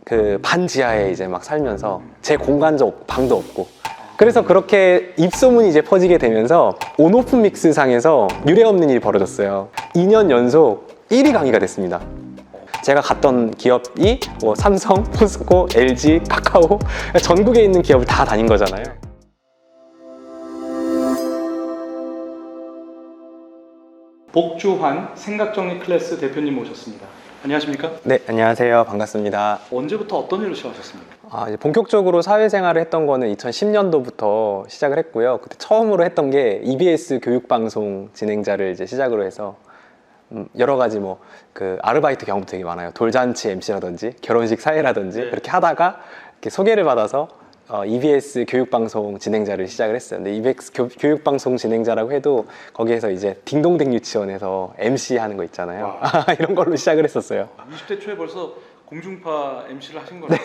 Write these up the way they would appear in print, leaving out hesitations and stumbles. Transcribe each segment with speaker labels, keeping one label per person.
Speaker 1: 그 반지하에 이제 막 살면서 제 공간도 없고 방도 없고, 그래서 그렇게 입소문이 이제 퍼지게 되면서 온오프 믹스 상에서 유례없는 일이 벌어졌어요. 2년 연속 1위 강의가 됐습니다. 제가 갔던 기업이 뭐 삼성, 포스코, LG, 카카오, 전국에 있는 기업을 다 다닌 거잖아요.
Speaker 2: 복주환 생각정리 클래스 대표님 모셨습니다. 안녕하십니까?
Speaker 1: 네, 안녕하세요. 반갑습니다.
Speaker 2: 언제부터 어떤 일로 시작하셨습니까?
Speaker 1: 이제 본격적으로 사회생활을 했던 거는 2010년도부터 시작을 했고요. 그때 처음으로 했던 게 EBS 교육방송 진행자를 이제 시작으로 해서 여러 가지 뭐 그 아르바이트 경험도 되게 많아요. 돌잔치 MC라든지 결혼식 사회라든지
Speaker 2: 네.
Speaker 1: 그렇게 하다가 이렇게 소개를 받아서 EBS 교육방송 진행자를 시작을 했어요. 근데 EBS 교육방송 진행자라고 해도 거기에서 이제 딩동댕 유치원에서 MC 하는 거 있잖아요. 이런 걸로 시작을 했었어요.
Speaker 2: 20대 초에 벌써 공중파 MC를 하신 거네요.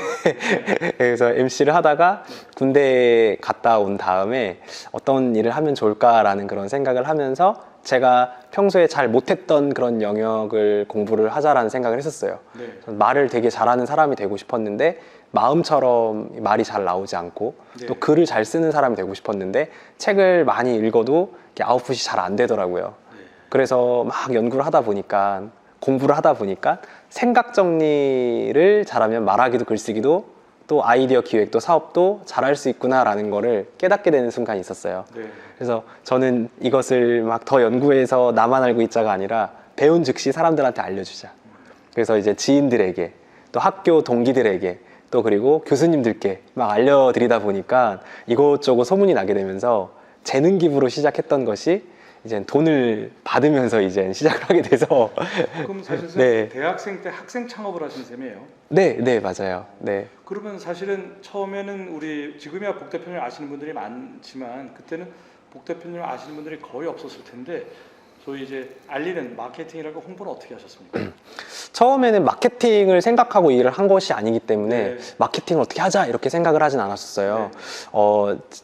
Speaker 1: 그래서 MC를 하다가 군대에 갔다 온 다음에 어떤 일을 하면 좋을까라는 그런 생각을 하면서 제가 평소에 잘 못했던 그런 영역을 공부를 하자라는 생각을 했었어요.
Speaker 2: 네.
Speaker 1: 말을 되게 잘하는 사람이 되고 싶었는데 마음처럼 말이 잘 나오지 않고,
Speaker 2: 네.
Speaker 1: 또 글을 잘 쓰는 사람이 되고 싶었는데 책을 많이 읽어도 이렇게 아웃풋이 잘 안 되더라고요.
Speaker 2: 네.
Speaker 1: 그래서 막 연구를 하다 보니까, 공부를 하다 보니까 생각 정리를 잘하면 말하기도 글쓰기도 또 아이디어 기획도 사업도 잘할 수 있구나라는 거를 깨닫게 되는 순간이 있었어요.
Speaker 2: 네.
Speaker 1: 그래서 저는 이것을 막 더 연구해서 나만 알고 있자가 아니라 배운 즉시 사람들한테 알려주자. 그래서 이제 지인들에게, 또 학교 동기들에게, 또 그리고 교수님들께 막 알려드리다 보니까 이것저것 소문이 나게 되면서 재능 기부로 시작했던 것이 이제 돈을 받으면서 이제 시작을 하게 돼서
Speaker 2: 그럼 사실
Speaker 1: 네.
Speaker 2: 대학생 때 학생 창업을 하신 셈이에요.
Speaker 1: 네, 네, 맞아요. 네.
Speaker 2: 그러면 사실은 처음에는 우리 지금이야 복 대표님 아시는 분들이 많지만 그때는 복 대표님 아시는 분들이 거의 없었을 텐데 소위 이제 알리는 마케팅이라고 홍보는 어떻게 하셨습니까?
Speaker 1: 처음에는 마케팅을 생각하고 일을 한 것이 아니기 때문에
Speaker 2: 네.
Speaker 1: 마케팅을 어떻게 하자 이렇게 생각을 하진 않았었어요.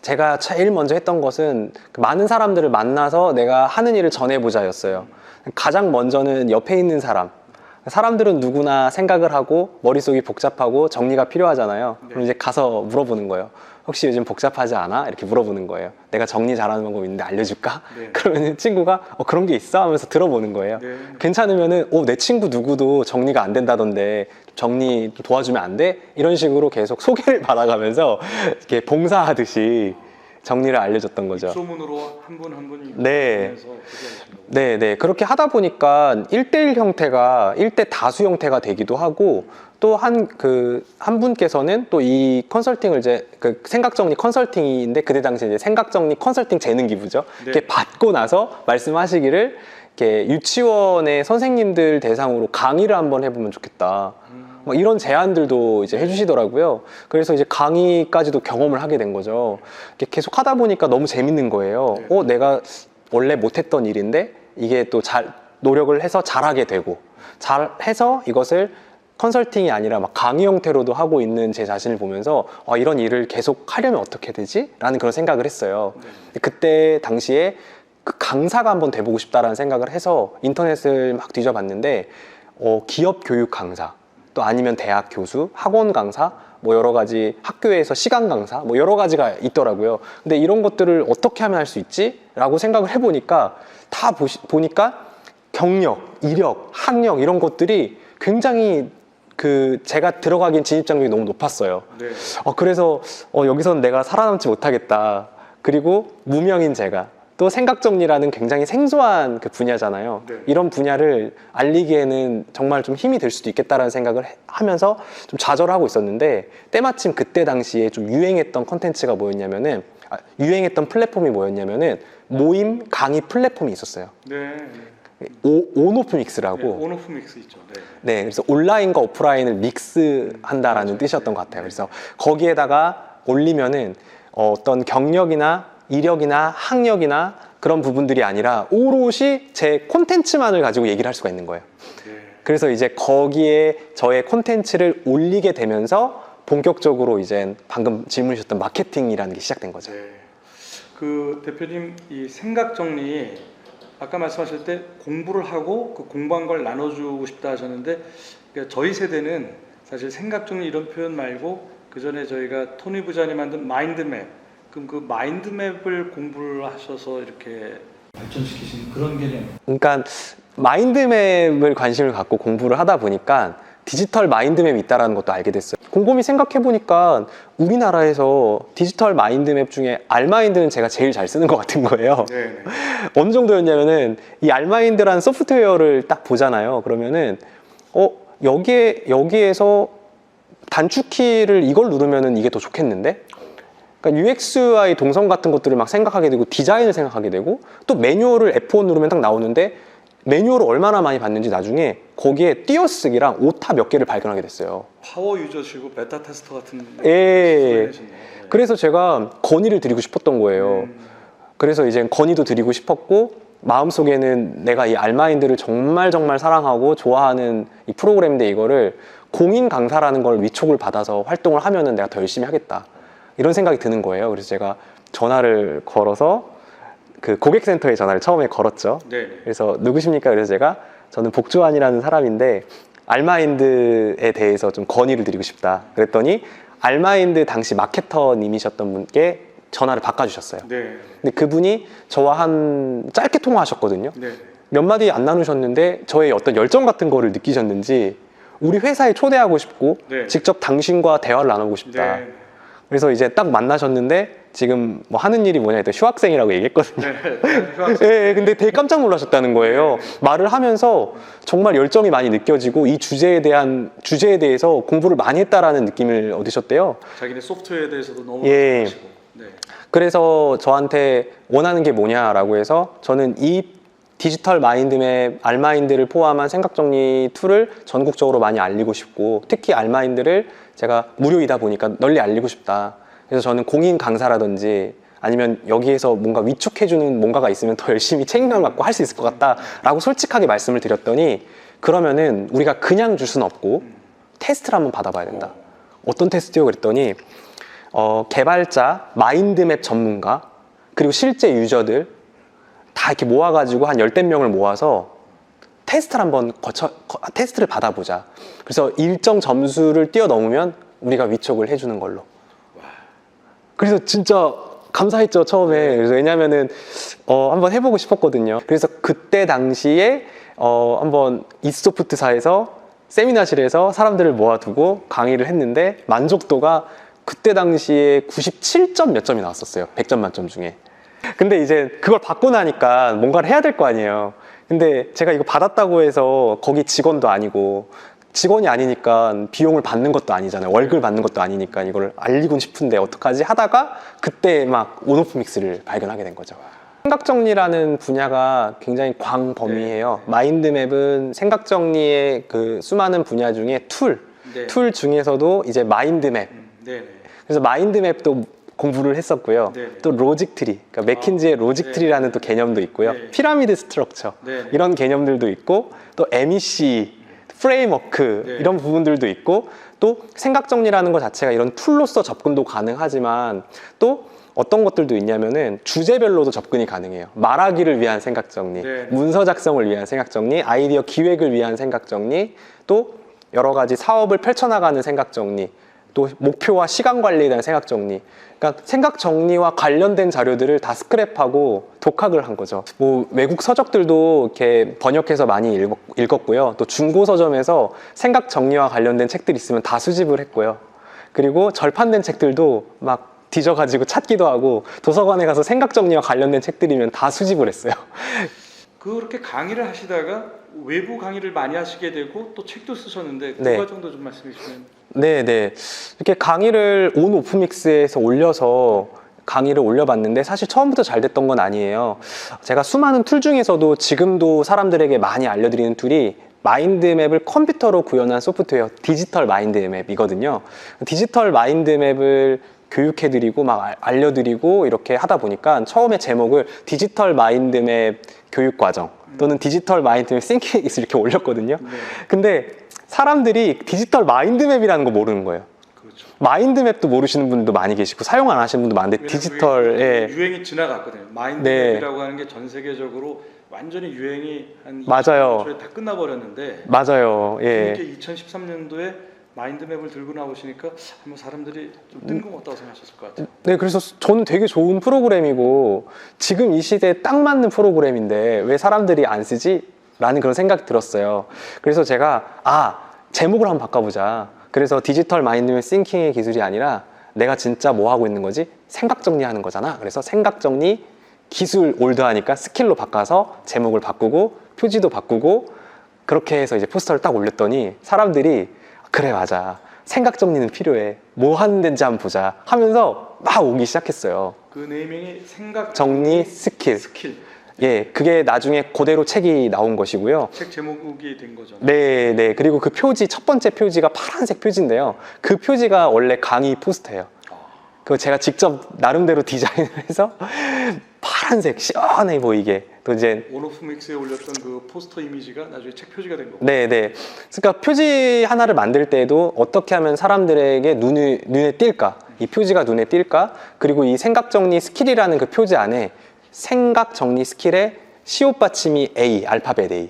Speaker 1: 제가 제일 먼저 했던 것은 많은 사람들을 만나서 내가 하는 일을 전해보자였어요. 가장 먼저는 옆에 있는 사람들은 누구나 생각을 하고 머릿속이 복잡하고 정리가 필요하잖아요. 그럼 이제 가서 물어보는 거예요. 혹시 요즘 복잡하지 않아? 이렇게 물어보는 거예요. 내가 정리 잘하는 방법 있는데 알려줄까?
Speaker 2: 네.
Speaker 1: 그러면 친구가 그런 게 있어? 하면서 들어보는 거예요.
Speaker 2: 네.
Speaker 1: 괜찮으면은 내 친구 누구도 정리가 안 된다던데 정리 도와주면 안 돼? 이런 식으로 계속 소개를 받아가면서 이렇게 봉사하듯이 정리를 알려줬던 거죠.
Speaker 2: 입소문으로 한 분 한 분이
Speaker 1: 네.
Speaker 2: 보내서 그렇게 거고.
Speaker 1: 네. 그렇게 하다 보니까 1대1 형태가 1대 다수 형태가 되기도 하고, 또 한 분께서는 또 이 컨설팅을 이제 그 생각정리 컨설팅인데 그때 당시에 이제 생각정리 컨설팅 재능 기부죠.
Speaker 2: 네.
Speaker 1: 이렇게 받고 나서 말씀하시기를 이렇게 유치원의 선생님들 대상으로 강의를 한번 해보면 좋겠다. 뭐 이런 제안들도 이제 해주시더라고요. 그래서 이제 강의까지도 경험을 하게 된 거죠. 이렇게 계속 하다 보니까 너무 재밌는 거예요.
Speaker 2: 네.
Speaker 1: 내가 원래 못했던 일인데 이게 또 노력을 해서 잘하게 되고, 잘해서 이것을 컨설팅이 아니라 막 강의 형태로도 하고 있는 제 자신을 보면서 이런 일을 계속 하려면 어떻게 되지? 라는 그런 생각을 했어요.
Speaker 2: 네.
Speaker 1: 그때 당시에 그 강사가 한번 돼보고 싶다라는 생각을 해서 인터넷을 막 뒤져봤는데 기업 교육 강사, 또 아니면 대학 교수, 학원 강사, 뭐 여러 가지 학교에서 시간 강사, 뭐 여러 가지가 있더라고요. 근데 이런 것들을 어떻게 하면 할 수 있지? 라고 생각을 해보니까 다 보니까 경력, 이력, 학력 이런 것들이 굉장히 제가 들어가긴 진입장벽이 너무 높았어요.
Speaker 2: 네.
Speaker 1: 그래서 여기서는 내가 살아남지 못하겠다. 그리고 무명인 제가 또 생각정리라는 굉장히 생소한 그 분야잖아요.
Speaker 2: 네.
Speaker 1: 이런 분야를 알리기에는 정말 좀 힘이 될 수도 있겠다라는 생각을 하면서 좀 좌절하고 있었는데, 때마침 그때 당시에 좀 유행했던 컨텐츠가 뭐였냐면은 유행했던 플랫폼이 뭐였냐면은 모임 강의 플랫폼이 있었어요.
Speaker 2: 네.
Speaker 1: 온오프 믹스라고.
Speaker 2: 네. 온오프 믹스 있죠. 네.
Speaker 1: 네, 그래서 온라인과 오프라인을 믹스한다라는 뜻이었던 것 같아요. 그래서 거기에다가 올리면은 어떤 경력이나 이력이나 학력이나 그런 부분들이 아니라 오롯이 제 콘텐츠만을 가지고 얘기를 할 수가 있는 거예요.
Speaker 2: 네.
Speaker 1: 그래서 이제 거기에 저의 콘텐츠를 올리게 되면서 본격적으로 이제 방금 질문 주셨던 마케팅이라는 게 시작된 거죠.
Speaker 2: 네. 그 대표님 이 생각 정리 아까 말씀하실 때 공부를 하고 그 공부한 걸 나눠주고 싶다 하셨는데, 그러니까 저희 세대는 사실 생각 정리 이런 표현 말고 그 전에 저희가 토니 부자니 만든 마인드맵, 그럼 그 마인드맵을 공부를 하셔서 이렇게 발전시키신 그런 개념.
Speaker 1: 그러니까 마인드맵을 관심을 갖고 공부를 하다 보니까 디지털 마인드맵이 있다는 것도 알게 됐어요. 곰곰이 생각해 보니까 우리나라에서 디지털 마인드맵 중에 알마인드는 제가 제일 잘 쓰는 것 같은 거예요.
Speaker 2: 네.
Speaker 1: 어느 정도였냐면은 이 알마인드라는 소프트웨어를 딱 보잖아요. 그러면은 여기에서 단축키를 이걸 누르면은 이게 더 좋겠는데? 그러니까 UX와의 동선 같은 것들을 막 생각하게 되고 디자인을 생각하게 되고 또 매뉴얼을 F1 누르면 딱 나오는데 매뉴얼을 얼마나 많이 봤는지 나중에 거기에 띄어쓰기랑 오타 몇 개를 발견하게 됐어요.
Speaker 2: 파워 유저시고 베타 테스터 같은.
Speaker 1: 예.
Speaker 2: 네.
Speaker 1: 그래서 제가 건의를 드리고 싶었던 거예요. 그래서 이제 건의도 드리고 싶었고 마음속에는 내가 이 알마인드를 정말 사랑하고 좋아하는 이 프로그램인데 이거를 공인 강사라는 걸 위촉을 받아서 활동을 하면은 내가 더 열심히 하겠다 이런 생각이 드는 거예요. 그래서 제가 전화를 걸어서 그 고객센터에 전화를 처음에 걸었죠.
Speaker 2: 네.
Speaker 1: 그래서 누구십니까? 그래서 제가 저는 복주환이라는 사람인데 알마인드에 대해서 좀 건의를 드리고 싶다. 그랬더니 알마인드 당시 마케터님이셨던 분께 전화를 바꿔주셨어요.
Speaker 2: 네.
Speaker 1: 근데 그분이 저와 한 짧게 통화하셨거든요.
Speaker 2: 네.
Speaker 1: 몇 마디 안 나누셨는데 저의 어떤 열정 같은 거를 느끼셨는지 우리 회사에 초대하고 싶고
Speaker 2: 네.
Speaker 1: 직접 당신과 대화를 나누고 싶다.
Speaker 2: 네.
Speaker 1: 그래서 이제 딱 만나셨는데 지금 뭐 하는 일이 뭐냐 했더니 휴학생이라고 얘기했거든요.
Speaker 2: 네.
Speaker 1: 예, 근데 되게 깜짝 놀라셨다는 거예요. 말을 하면서 정말 열정이 많이 느껴지고 이 주제에 대해서 공부를 많이 했다라는 느낌을 얻으셨대요.
Speaker 2: 자기네 소프트웨어에 대해서도 너무
Speaker 1: 예.
Speaker 2: 하시고. 네.
Speaker 1: 그래서 저한테 원하는 게 뭐냐라고 해서 저는 이 디지털 마인드맵, 알마인드를 포함한 생각정리 툴을 전국적으로 많이 알리고 싶고 특히 알마인드를 제가 무료이다 보니까 널리 알리고 싶다. 그래서 저는 공인 강사라든지 아니면 여기에서 뭔가 위촉해주는 뭔가가 있으면 더 열심히 책임감을 갖고 할 수 있을 것 같다라고 솔직하게 말씀을 드렸더니 그러면은 우리가 그냥 줄 수는 없고 테스트를 한번 받아봐야 된다. 어떤 테스트요? 그랬더니 개발자, 마인드맵 전문가 그리고 실제 유저들 다 이렇게 모아가지고 한 10대 명을 모아서 테스트를 한번 테스트를 받아보자. 그래서 일정 점수를 뛰어넘으면 우리가 위촉을 해주는 걸로. 그래서 진짜 감사했죠 처음에. 그래서 왜냐면은 한번 해보고 싶었거든요. 그래서 그때 당시에 한번 이소프트사에서 세미나실에서 사람들을 모아두고 강의를 했는데 만족도가 그때 당시에 97점 몇 점이 나왔었어요. 100점 만점 중에. 근데 이제 그걸 받고 나니까 뭔가를 해야 될 거 아니에요. 근데 제가 이거 받았다고 해서 거기 직원도 아니고 직원이 아니니까 비용을 받는 것도 아니잖아요. 월급을 받는 것도 아니니까 이걸 알리고 싶은데 어떡하지 하다가 그때 막 온오프 믹스를 발견하게 된 거죠. 생각정리라는 분야가 굉장히 광범위해요. 마인드맵은 생각정리의 그 수많은 분야 중에 툴 중에서도 이제 마인드맵. 그래서 마인드맵도 공부를 했었고요. 또 로직 트리, 그러니까 맥킨지의 로직 트리라는 또 개념도 있고요. 피라미드 스트럭처 이런 개념들도 있고 또 MEC 프레임워크 이런 부분들도 있고 또 생각정리라는 것 자체가 이런 툴로서 접근도 가능하지만 또 어떤 것들도 있냐면은 주제별로도 접근이 가능해요. 말하기를 위한 생각정리, 문서 작성을 위한 생각정리, 아이디어 기획을 위한 생각정리, 또 여러 가지 사업을 펼쳐나가는 생각정리, 또 목표와 시간 관리에 대한 생각정리. 그러니까 생각정리와 관련된 자료들을 다 스크랩하고 독학을 한 거죠. 뭐 외국 서적들도 이렇게 번역해서 많이 읽었고요. 또 중고 서점에서 생각정리와 관련된 책들 있으면 다 수집을 했고요. 그리고 절판된 책들도 막 뒤져가지고 찾기도 하고 도서관에 가서 생각정리와 관련된 책들이면 다 수집을 했어요.
Speaker 2: 그렇게 강의를 하시다가 외부 강의를 많이 하시게 되고 또 책도 쓰셨는데 그 과정도 좀 말씀해 주시면.
Speaker 1: 네네. 이렇게 강의를 온 오프믹스에서 올려서 강의를 올려봤는데 사실 처음부터 잘 됐던 건 아니에요. 제가 수많은 툴 중에서도 지금도 사람들에게 많이 알려드리는 툴이 마인드맵을 컴퓨터로 구현한 소프트웨어 디지털 마인드맵이거든요. 디지털 마인드맵을 교육해드리고 막 알려드리고 이렇게 하다 보니까 처음에 제목을 디지털 마인드맵 교육과정 또는 디지털 마인드맵 싱킹 이렇게 올렸거든요. 근데 사람들이 디지털 마인드맵이라는 거 모르는 거예요.
Speaker 2: 그렇죠.
Speaker 1: 마인드맵도 모르시는 분도 많이 계시고 사용 안 하시는 분도 많은데 디지털에
Speaker 2: 유행이 지나갔거든요. 마인드맵이라고 하는 게 전 세계적으로 완전히 유행이 한
Speaker 1: 맞아요.
Speaker 2: 2000년도에 다 끝나버렸는데
Speaker 1: 맞아요. 예.
Speaker 2: 이게 2013년도에 마인드맵을 들고 나오시니까 한번 사람들이 좀 뜬금없다고 생각하셨을 것 같아요.
Speaker 1: 네, 그래서 저는 되게 좋은 프로그램이고 지금 이 시대에 딱 맞는 프로그램인데 왜 사람들이 안 쓰지? 라는 그런 생각이 들었어요. 그래서 제가 제목을 한번 바꿔보자. 그래서 디지털 마인드맵 싱킹의 기술이 아니라 내가 진짜 뭐 하고 있는 거지? 생각 정리하는 거잖아. 그래서 생각 정리 기술 올드하니까 스킬로 바꿔서 제목을 바꾸고 표지도 바꾸고 그렇게 해서 이제 포스터를 딱 올렸더니 사람들이 그래 맞아. 생각 정리는 필요해. 뭐 하는 데인지 한번 보자 하면서 막 오기 시작했어요.
Speaker 2: 그 네이밍이 생각
Speaker 1: 정리 스킬. 예, 그게 나중에 그대로 책이 나온 것이고요.
Speaker 2: 책 제목이 된 거죠.
Speaker 1: 네, 네. 그리고 그 표지, 첫 번째 표지가 파란색 표지인데요. 그 표지가 원래 강의 포스터예요. 그거 제가 직접 나름대로 디자인을 해서 파란색 시원해 보이게 또 이제
Speaker 2: 온오프믹스에 올렸던 그 포스터 이미지가 나중에 책 표지가 된 거고.
Speaker 1: 네, 네. 그러니까 표지 하나를 만들 때도 어떻게 하면 사람들에게 눈에 띌까? 이 표지가 눈에 띌까? 그리고 이 생각 정리 스킬이라는 그 표지 안에 생각 정리 스킬에 시옷 받침이 A, 알파벳 A,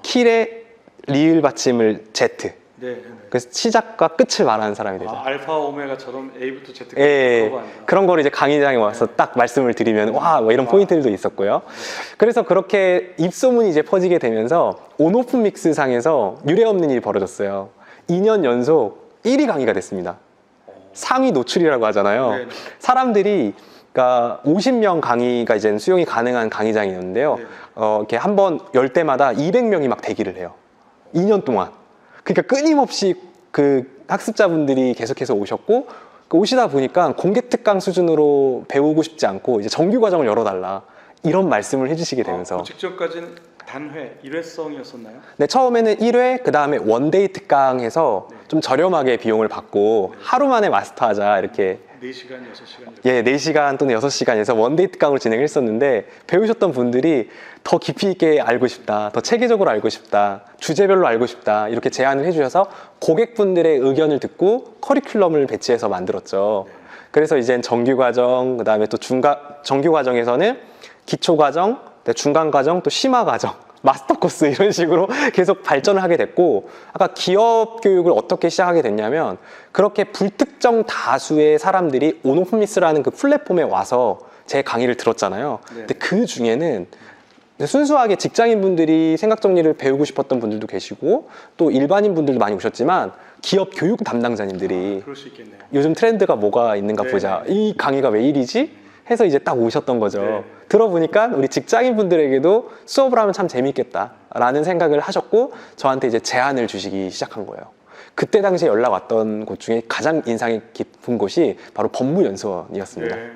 Speaker 1: 킬에 리을 받침을 Z.
Speaker 2: 네, 네.
Speaker 1: 그래서 시작과 끝을 말하는 사람이 되죠.
Speaker 2: 알파 오메가처럼 A부터 Z까지.
Speaker 1: 예, 그런 거를 이제 강의장에 와서 딱 말씀을 드리면 와, 뭐 이런 포인트들도 있었고요. 그래서 그렇게 입소문이 이제 퍼지게 되면서 온오프 믹스 상에서 유례 없는 일이 벌어졌어요. 2년 연속 1위 강의가 됐습니다. 상위 노출이라고 하잖아요.
Speaker 2: 네.
Speaker 1: 사람들이 그러니까 50명 강의가 이제 수용이 가능한 강의장이었는데요.
Speaker 2: 네.
Speaker 1: 이렇게 한 번 열 때마다 200명이 막 대기를 해요. 2년 동안. 그러니까 끊임없이 그 학습자분들이 계속해서 오셨고 오시다 보니까 공개 특강 수준으로 배우고 싶지 않고 이제 정규 과정을 열어달라 이런 말씀을 해주시게 되면서
Speaker 2: 그 직전까지는 단회, 일회성이었었나요?
Speaker 1: 네, 처음에는 1회 그 다음에 원데이 특강해서
Speaker 2: 네.
Speaker 1: 좀 저렴하게 비용을 받고 하루 만에 마스터하자 이렇게
Speaker 2: 4시간, 6시간 이렇게.
Speaker 1: 예, 4시간 또는 6시간에서 원데이 특강으로 진행을 했었는데 배우셨던 분들이 더 깊이 있게 알고 싶다, 더 체계적으로 알고 싶다, 주제별로 알고 싶다 이렇게 제안을 해주셔서 고객분들의 의견을 듣고 커리큘럼을 배치해서 만들었죠. 그래서 이젠 정규과정, 그 다음에 또 정규과정에서는 기초과정, 중간과정, 또 심화과정, 마스터 코스 이런 식으로 계속 발전을 하게 됐고 아까 기업 교육을 어떻게 시작하게 됐냐면 그렇게 불특정 다수의 사람들이 온오프미스라는 그 플랫폼에 와서 제 강의를 들었잖아요.
Speaker 2: 네.
Speaker 1: 근데 그 중에는 순수하게 직장인분들이 생각정리를 배우고 싶었던 분들도 계시고 또 일반인 분들도 많이 오셨지만 기업 교육 담당자님들이
Speaker 2: 그럴 수 있겠네요.
Speaker 1: 요즘 트렌드가 뭐가 있는가
Speaker 2: 네.
Speaker 1: 보자. 이 강의가 왜 이리지? 해서 이제 딱 오셨던 거죠.
Speaker 2: 네.
Speaker 1: 들어보니까 우리 직장인 분들에게도 수업을 하면 참 재밌겠다라는 생각을 하셨고 저한테 이제 제안을 주시기 시작한 거예요. 그때 당시에 연락 왔던 곳 중에 가장 인상이 깊은 곳이 바로 법무연수원이었습니다.
Speaker 2: 네.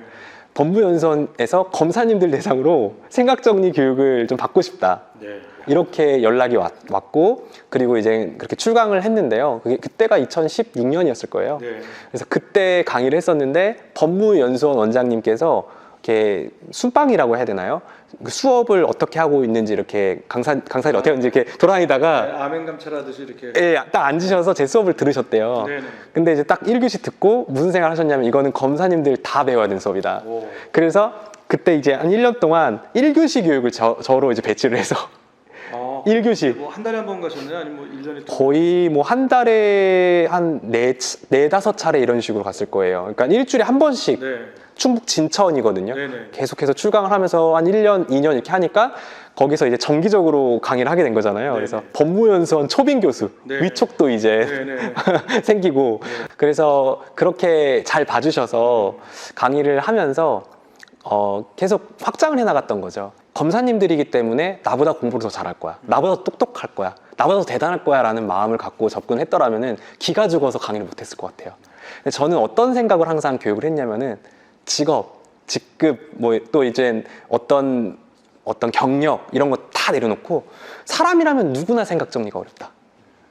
Speaker 1: 법무연수원에서 검사님들 대상으로 생각정리 교육을 좀 받고 싶다.
Speaker 2: 네.
Speaker 1: 이렇게 연락이 왔고 그리고 이제 그렇게 출강을 했는데요. 그때가 2016년이었을 거예요.
Speaker 2: 네.
Speaker 1: 그래서 그때 강의를 했었는데 법무연수원 원장님께서 이렇게 순방이라고 해야 되나요? 그 수업을 어떻게 하고 있는지 이렇게 강사들이 어떻게 하는지 이렇게 돌아다니다가
Speaker 2: 아멘 감찰하듯이 이렇게.
Speaker 1: 예, 딱 앉으셔서 제 수업을 들으셨대요.
Speaker 2: 네네.
Speaker 1: 근데 이제 딱 1교시 듣고 무슨 생각을 하셨냐면 이거는 검사님들 다 배워야 되는 수업이다.
Speaker 2: 오.
Speaker 1: 그래서 그때 이제 한 1년 동안 1교시 교육을 저로 이제 배치를 해서 1교시
Speaker 2: 뭐 한 달에 한 번 가셨나요? 아니면 뭐 1년에
Speaker 1: 거의 뭐 한 달에 한 네다섯 차례 이런 식으로 갔을 거예요. 그러니까 일주일에 한 번씩
Speaker 2: 네.
Speaker 1: 충북 진천이거든요.
Speaker 2: 네네.
Speaker 1: 계속해서 출강을 하면서 한 1년, 2년 이렇게 하니까 거기서 이제 정기적으로 강의를 하게 된 거잖아요.
Speaker 2: 네네.
Speaker 1: 그래서 법무연수원 초빙 교수
Speaker 2: 네.
Speaker 1: 위촉도 이제
Speaker 2: 네네.
Speaker 1: 생기고 그래서 그렇게 잘 봐주셔서 강의를 하면서 계속 확장을 해나갔던 거죠. 검사님들이기 때문에 나보다 공부를 더 잘할 거야. 나보다 더 똑똑할 거야. 나보다 더 대단할 거야 라는 마음을 갖고 접근했더라면은 기가 죽어서 강의를 못했을 것 같아요. 근데 저는 어떤 생각을 항상 교육을 했냐면은 직업, 직급, 뭐 또 이제 어떤 경력 이런 거 다 내려놓고 사람이라면 누구나 생각 정리가 어렵다.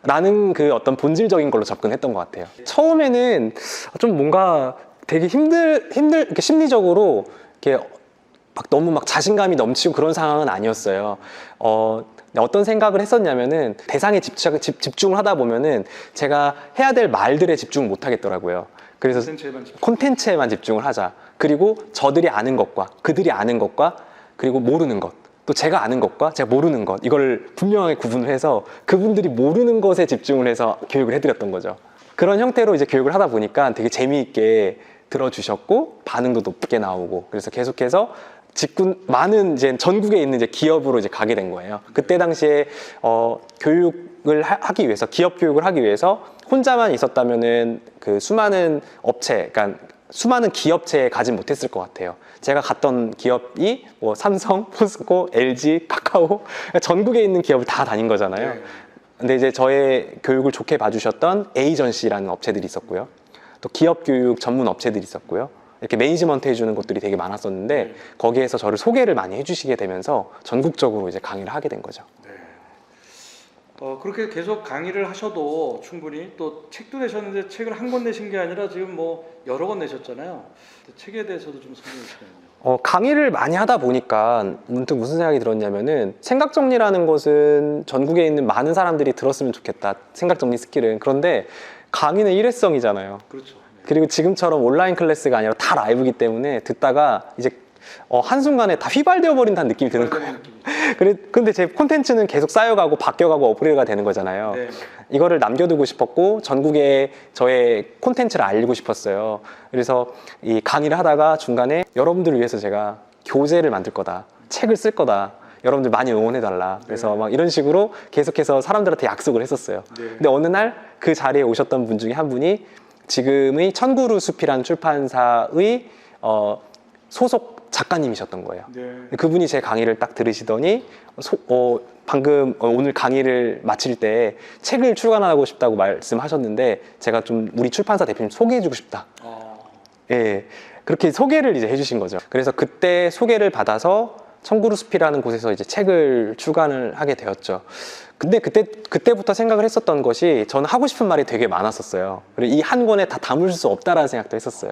Speaker 1: 라는 그 어떤 본질적인 걸로 접근했던 것 같아요. 처음에는 좀 뭔가 되게 이렇게 심리적으로 이렇게 막 너무 막 자신감이 넘치고 그런 상황은 아니었어요. 어떤 생각을 했었냐면은 대상에 집중을 하다 보면은 제가 해야 될 말들에 집중을 못 하겠더라고요. 그래서 콘텐츠에만 집중을 하자. 그리고 저들이 아는 것과 그들이 아는 것과 그리고 모르는 것. 또 제가 아는 것과 제가 모르는 것. 이걸 분명하게 구분을 해서 그분들이 모르는 것에 집중을 해서 교육을 해드렸던 거죠. 그런 형태로 이제 교육을 하다 보니까 되게 재미있게 들어주셨고 반응도 높게 나오고 그래서 계속해서 많은 이제 전국에 있는 이제 기업으로 이제 가게 된 거예요. 그때 당시에 교육을 하기 위해서 기업 교육을 하기 위해서 혼자만 있었다면은 그 수많은 업체, 그러니까 수많은 기업체에 가진 못했을 것 같아요. 제가 갔던 기업이 뭐 삼성, 포스코, LG, 카카오 전국에 있는 기업을 다 다닌 거잖아요.
Speaker 2: 네.
Speaker 1: 근데 이제 저의 교육을 좋게 봐주셨던 에이전시라는 업체들이 있었고요. 또 기업 교육 전문 업체들이 있었고요. 이렇게 매니지먼트 해주는 곳들이 되게 많았었는데 거기에서 저를 소개를 많이 해주시게 되면서 전국적으로 이제 강의를 하게 된 거죠.
Speaker 2: 네. 그렇게 계속 강의를 하셔도 충분히 또 책도 내셨는데 책을 한 권 내신 게 아니라 지금 뭐 여러 권 내셨잖아요. 책에 대해서도 좀 설명해 주시면요.
Speaker 1: 강의를 많이 하다 보니까 문득 무슨 생각이 들었냐면은 생각 정리라는 것은 전국에 있는 많은 사람들이 들었으면 좋겠다. 생각 정리 스킬은. 그런데 강의는 일회성이잖아요.
Speaker 2: 그렇죠. 네.
Speaker 1: 그리고 지금처럼 온라인 클래스가 아니라 다 라이브이기 때문에 듣다가 이제 한순간에 다 휘발되어 버린다는 느낌이 드는 거예요. 근데 제 콘텐츠는 계속 쌓여가고 바뀌어가고 업그레이드가 되는 거잖아요.
Speaker 2: 네.
Speaker 1: 이거를 남겨두고 싶었고 전국에 저의 콘텐츠를 알리고 싶었어요. 그래서 이 강의를 하다가 중간에 여러분들을 위해서 제가 교재를 만들 거다, 책을 쓸 거다, 여러분들 많이 응원해달라. 그래서 막 이런 식으로 계속해서 사람들한테 약속을 했었어요.
Speaker 2: 네.
Speaker 1: 근데 어느 날 그 자리에 오셨던 분 중에 한 분이 지금의 천구루 숲이라는 출판사의 소속 작가님이셨던 거예요.
Speaker 2: 네.
Speaker 1: 그분이 제 강의를 딱 들으시더니 방금 오늘 강의를 마칠 때 책을 출간하고 싶다고 말씀하셨는데 제가 좀 우리 출판사 대표님 소개해주고 싶다. 예, 그렇게 소개를 이제 해주신 거죠. 그래서 그때 소개를 받아서 청구루 숲이라는 곳에서 이제 책을 출간을 하게 되었죠. 근데 그때부터 생각을 했었던 것이 저는 하고 싶은 말이 되게 많았었어요. 그리고 이 한 권에 다 담을 수 없다라는 생각도 했었어요.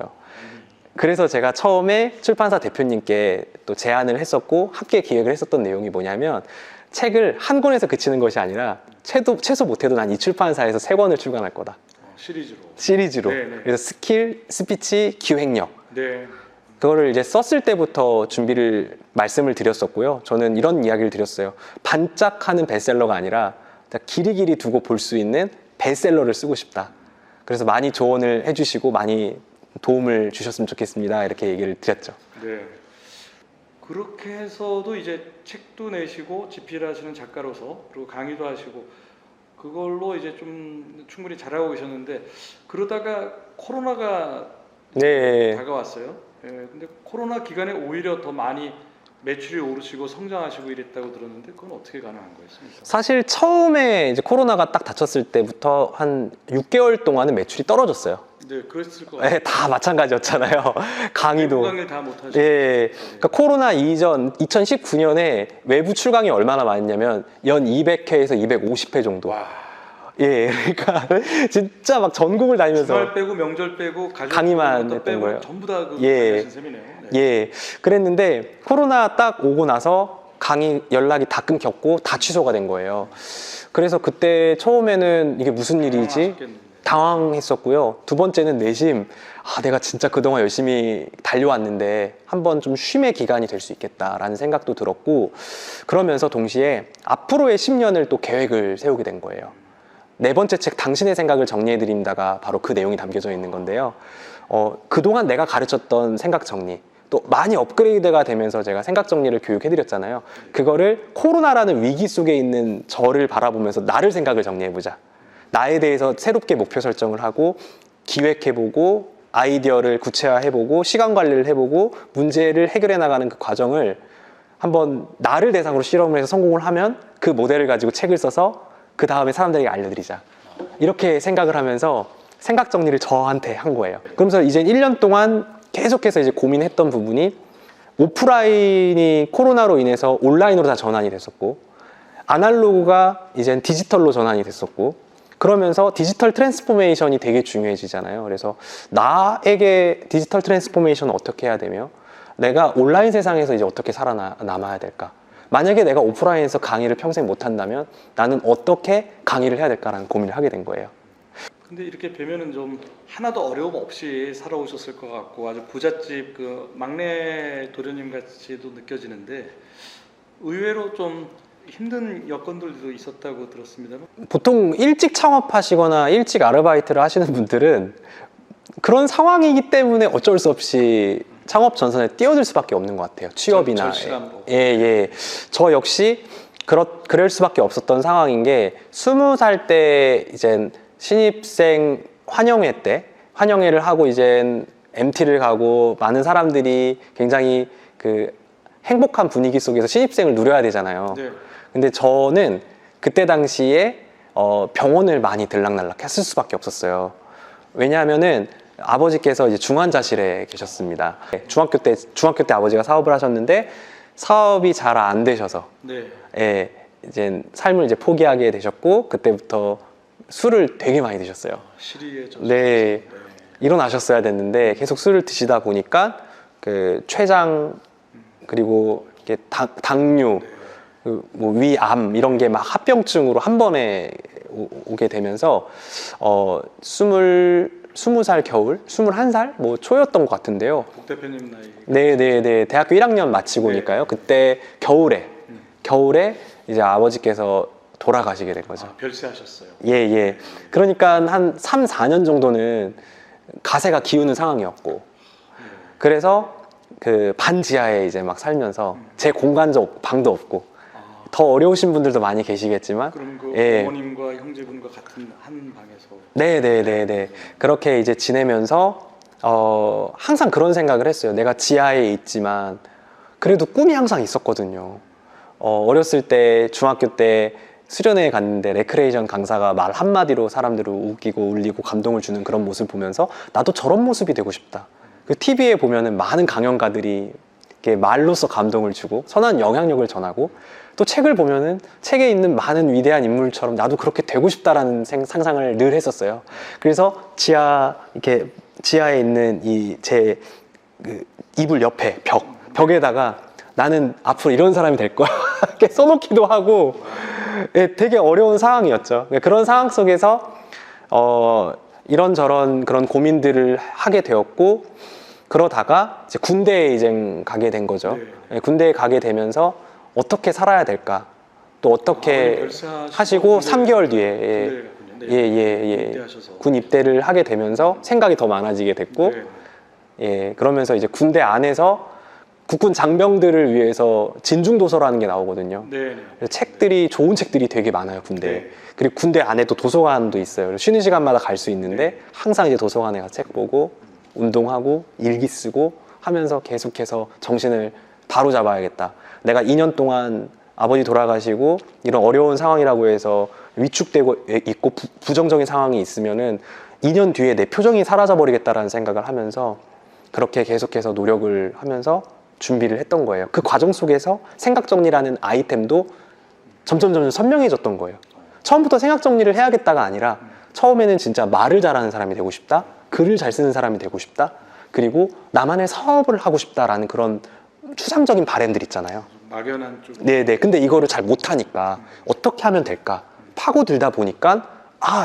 Speaker 1: 그래서 제가 처음에 출판사 대표님께 또 제안을 했었고 함께 기획을 했었던 내용이 뭐냐면 책을 한 권에서 그치는 것이 아니라 최소 못해도 난 이 출판사에서 3권을 출간할 거다. 시리즈로.
Speaker 2: 네네.
Speaker 1: 그래서 스킬, 스피치, 기획력.
Speaker 2: 네.
Speaker 1: 그거를 이제 썼을 때부터 말씀을 드렸었고요. 저는 이런 이야기를 드렸어요. 반짝하는 베스트셀러가 아니라 길이길이 두고 볼 수 있는 베스트셀러를 쓰고 싶다. 그래서 많이 조언을 해주시고 많이 도움을 주셨으면 좋겠습니다. 이렇게 얘기를 드렸죠.
Speaker 2: 네. 그렇게 해서도 이제 책도 내시고 집필 하시는 작가로서 그리고 강의도 하시고 그걸로 이제 좀 충분히 잘하고 계셨는데 그러다가 코로나가
Speaker 1: 네.
Speaker 2: 다가왔어요. 예, 근데 코로나 기간에 오히려 더 많이 매출이 오르시고 성장하시고 이랬다고 들었는데 그건 어떻게 가능한 거였습니까?
Speaker 1: 사실 처음에 이제 코로나가 딱 닥쳤을 때부터 한 6개월 동안은 매출이 떨어졌어요.
Speaker 2: 네, 그랬을 것 같아요.
Speaker 1: 네, 다 마찬가지였잖아요. 강의도.
Speaker 2: 외부 강의 다 못하시고.
Speaker 1: 예. 그러니까 코로나 이전 2019년에 외부 출강이 얼마나 많았냐면 연 200회에서 250회 정도.
Speaker 2: 와.
Speaker 1: 예, 그러니까 진짜 막 전국을 다니면서
Speaker 2: 주말 빼고 명절 빼고 가족
Speaker 1: 강의만
Speaker 2: 빼고
Speaker 1: 했던 거예요.
Speaker 2: 전부 다 그
Speaker 1: 예.
Speaker 2: 강의하신 셈이네요. 네.
Speaker 1: 예, 그랬는데 코로나 딱 오고 나서 강의 연락이 다 끊겼고 다 취소가 된 거예요. 그래서 그때 처음에는 이게 무슨 일이지?
Speaker 2: 아쉽겠는데.
Speaker 1: 당황했었고요. 두 번째는 내심 내가 진짜 그동안 열심히 달려왔는데 한번 좀 쉼의 기간이 될 수 있겠다라는 생각도 들었고 그러면서 동시에 앞으로의 10년을 또 계획을 세우게 된 거예요. 4번째 책 당신의 생각을 정리해드립니다가 바로 그 내용이 담겨져 있는 건데요. 그동안 내가 가르쳤던 생각 정리 또 많이 업그레이드가 되면서 제가 생각 정리를 교육해드렸잖아요. 그거를 코로나라는 위기 속에 있는 저를 바라보면서 나를 생각을 정리해보자. 나에 대해서 새롭게 목표 설정을 하고 기획해보고 아이디어를 구체화해보고 시간 관리를 해보고 문제를 해결해 나가는 그 과정을 한번 나를 대상으로 실험을 해서 성공을 하면 그 모델을 가지고 책을 써서 그 다음에 사람들에게 알려드리자. 이렇게 생각을 하면서 생각 정리를 저한테 한 거예요. 그러면서 이제 1년 동안 계속해서 이제 고민했던 부분이 오프라인이 코로나로 인해서 온라인으로 다 전환이 됐었고 아날로그가 이젠 디지털로 전환이 됐었고 그러면서 디지털 트랜스포메이션이 되게 중요해지잖아요. 그래서 나에게 디지털 트랜스포메이션은 어떻게 해야 되며 내가 온라인 세상에서 이제 어떻게 살아남아야 될까? 만약에 내가 오프라인에서 강의를 평생 못 한다면 나는 어떻게 강의를 해야 될까라는 고민을 하게 된 거예요.
Speaker 2: 근데 이렇게 뵈면은 좀 하나도 어려움 없이 살아오셨을 것 같고 아주 부잣집 그 막내 도련님 같이도 느껴지는데 의외로 좀 힘든 여건들도 있었다고 들었습니다.
Speaker 1: 보통 일찍 창업하시거나 일찍 아르바이트를 하시는 분들은 그런 상황이기 때문에 어쩔 수 없이 창업 전선에 뛰어들 수밖에 없는 것 같아요. 취업이나.
Speaker 2: 절실함으로.
Speaker 1: 예. 저 역시 그럴 수밖에 없었던 상황인 게 20살 때 이제 신입생 환영회를 하고 이제 MT를 가고 많은 사람들이 굉장히 그 행복한 분위기 속에서 신입생을 누려야 되잖아요.
Speaker 2: 네.
Speaker 1: 근데 저는 그때 당시에 병원을 많이 들락날락 했을 수밖에 없었어요. 왜냐하면은 아버지께서 이제 중환자실에 계셨습니다. 중학교 때 아버지가 사업을 하셨는데 사업이 잘 안 되셔서
Speaker 2: 네.
Speaker 1: 예, 이제 삶을 이제 포기하게 되셨고 그때부터 술을 되게 많이 드셨어요.
Speaker 2: 시리에 저.
Speaker 1: 네. 일어나셨어야 됐는데 계속 술을 드시다 보니까 그 췌장 그리고 이렇게 당뇨, 뭐 위암 이런 게 막 합병증으로 한 번에 오게 되면서 20살 겨울, 21살 뭐 초였던 것 같은데요.
Speaker 2: 복 대표님 나이.
Speaker 1: 네. 대학교 1학년 마치고니까요. 그때 겨울에 이제 아버지께서 돌아가시게 된 거죠.
Speaker 2: 별세하셨어요.
Speaker 1: 예. 그러니까 한 3, 4년 정도는 가세가 기우는 상황이었고 그래서 그 반지하에 이제 막 살면서 제 공간도 방도 없고 더 어려우신 분들도 많이 계시겠지만
Speaker 2: 그럼 그
Speaker 1: 예.
Speaker 2: 어머님과 형제분과 같은 한 방에서.
Speaker 1: 네. 그렇게 이제 지내면서 항상 그런 생각을 했어요. 내가 지하에 있지만 그래도 꿈이 항상 있었거든요. 어렸을 때 중학교 때 수련회에 갔는데 레크레이션 강사가 말 한마디로 사람들을 웃기고 울리고 감동을 주는 그런 모습을 보면서 나도 저런 모습이 되고 싶다. 그 TV에 보면은 많은 강연가들이 이렇게 말로써 감동을 주고 선한 영향력을 전하고 또 책을 보면은 책에 있는 많은 위대한 인물처럼 나도 그렇게 되고 싶다라는 상상을 늘 했었어요. 그래서 지하에 있는 제 이불 옆에 벽에다가 나는 앞으로 이런 사람이 될 거야 이렇게 써놓기도 하고 예, 되게 어려운 상황이었죠. 그런 상황 속에서 이런저런 그런 고민들을 하게 되었고 그러다가 이제 군대에 이제 가게 된 거죠.
Speaker 2: 네.
Speaker 1: 예, 군대에 가게 되면서 어떻게 살아야 될까? 또 어떻게 하시고 3개월 뒤에
Speaker 2: 입대하셔서.
Speaker 1: 군 입대를 하게 되면서 생각이 더 많아지게 됐고
Speaker 2: 네.
Speaker 1: 예, 그러면서 이제 군대 안에서 국군 장병들을 위해서 진중도서라는 게 나오거든요.
Speaker 2: 네.
Speaker 1: 책들이 좋은 책들이 되게 많아요 군대에.
Speaker 2: 네.
Speaker 1: 그리고 군대 안에도 도서관도 있어요. 쉬는 시간마다 갈 수 있는데
Speaker 2: 네.
Speaker 1: 항상 이제 도서관에 가서 책 보고 운동하고 일기 쓰고 하면서 계속해서 정신을 바로잡아야겠다. 내가 2년 동안 아버지 돌아가시고 이런 어려운 상황이라고 해서 위축되고 있고 부정적인 상황이 있으면은 2년 뒤에 내 표정이 사라져 버리겠다라는 생각을 하면서 그렇게 계속해서 노력을 하면서 준비를 했던 거예요. 그 과정 속에서 생각 정리라는 아이템도 점점 선명해졌던 거예요. 처음부터 생각 정리를 해야겠다가 아니라 처음에는 진짜 말을 잘하는 사람이 되고 싶다. 글을 잘 쓰는 사람이 되고 싶다. 그리고 나만의 사업을 하고 싶다라는 그런 추상적인 바램들 있잖아요.
Speaker 2: 막연한 쪽.
Speaker 1: 네네. 근데 이거를 잘 못하니까 어떻게 하면 될까? 파고들다 보니까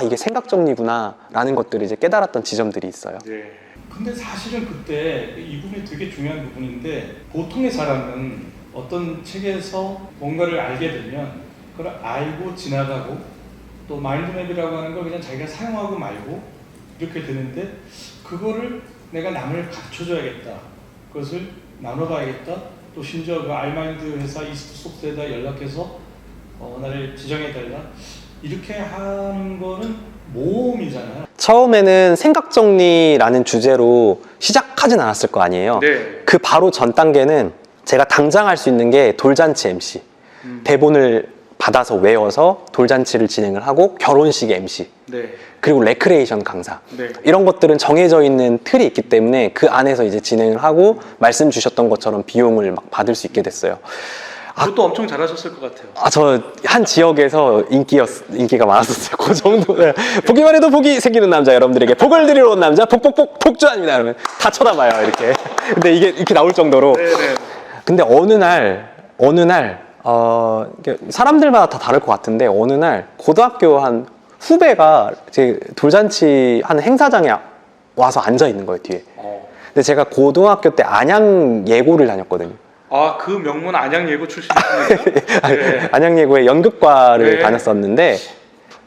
Speaker 1: 이게 생각 정리구나 라는 것들을 이제 깨달았던 지점들이 있어요.
Speaker 2: 네. 근데 사실은 그때 이 부분이 되게 중요한 부분인데 보통의 사람은 어떤 책에서 뭔가를 알게 되면 그걸 알고 지나가고 또 마인드맵이라고 하는 걸 그냥 자기가 사용하고 말고 이렇게 되는데 그거를 내가 남을 가르쳐줘야겠다. 그것을 나눠봐야겠다. 또 심지어 그 알마인드 회사 이스트소프트에다 연락해서 나를 지정해달라. 이렇게 하는 거는 모험이잖아요.
Speaker 1: 처음에는 생각 정리라는 주제로 시작하진 않았을 거 아니에요.
Speaker 2: 네.
Speaker 1: 그 바로 전 단계는 제가 당장 할 수 있는 게 돌잔치 MC. 대본을 받아서 외워서 돌잔치를 진행을 하고 결혼식 MC.
Speaker 2: 네.
Speaker 1: 그리고 레크레이션 강사.
Speaker 2: 네.
Speaker 1: 이런 것들은 정해져 있는 틀이 있기 때문에 그 안에서 이제 진행을 하고 말씀 주셨던 것처럼 비용을 막 받을 수 있게 됐어요.
Speaker 2: 그것도 엄청 잘하셨을 것 같아요.
Speaker 1: 저 한 지역에서 인기가 많았었어요. 그 정도. 보기만 해도 복이 생기는 남자 여러분들에게 복을 드리러 온 남자 복복복 복주아입니다. 그러면 다 쳐다봐요 이렇게. 근데 이게 이렇게 나올 정도로.
Speaker 2: 네네.
Speaker 1: 근데 어느 날 사람들마다 다 다를 것 같은데 어느 날 고등학교 한 후배가 제 돌잔치 하는 행사장에 와서 앉아 있는 거예요 뒤에. 근데 제가 고등학교 때 안양 예고를 다녔거든요.
Speaker 2: 아, 그 명문 안양예고 출신이십니까? 네.
Speaker 1: 안양예고의 연극과를
Speaker 2: 네.
Speaker 1: 다녔었는데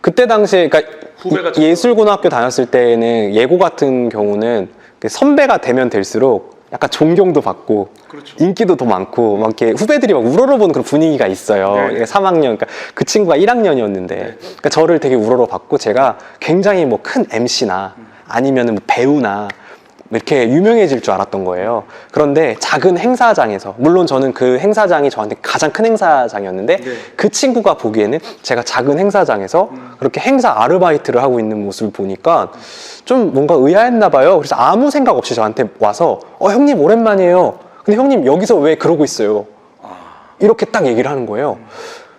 Speaker 1: 그때 당시에 그러니까
Speaker 2: 후배가
Speaker 1: 예술고등학교 다녔을 때는 예고 같은 경우는 선배가 되면 될수록 약간 존경도 받고
Speaker 2: 그렇죠.
Speaker 1: 인기도 더 많고 막 이렇게 후배들이 막 우러러보는 그런 분위기가 있어요.
Speaker 2: 네.
Speaker 1: 3학년 그러니까 그 친구가 1학년이었는데
Speaker 2: 네.
Speaker 1: 그러니까 저를 되게 우러러봤고 제가 굉장히 뭐 큰 MC나 아니면은 뭐 배우나 이렇게 유명해질 줄 알았던 거예요. 그런데 작은 행사장에서 물론 저는 그 행사장이 저한테 가장 큰 행사장이었는데
Speaker 2: 네.
Speaker 1: 그 친구가 보기에는 제가 작은 행사장에서 그렇게 행사 아르바이트를 하고 있는 모습을 보니까 좀 뭔가 의아했나 봐요. 그래서 아무 생각 없이 저한테 와서 형님 오랜만이에요. 근데 형님 여기서 왜 그러고 있어요? 이렇게 딱 얘기를 하는 거예요.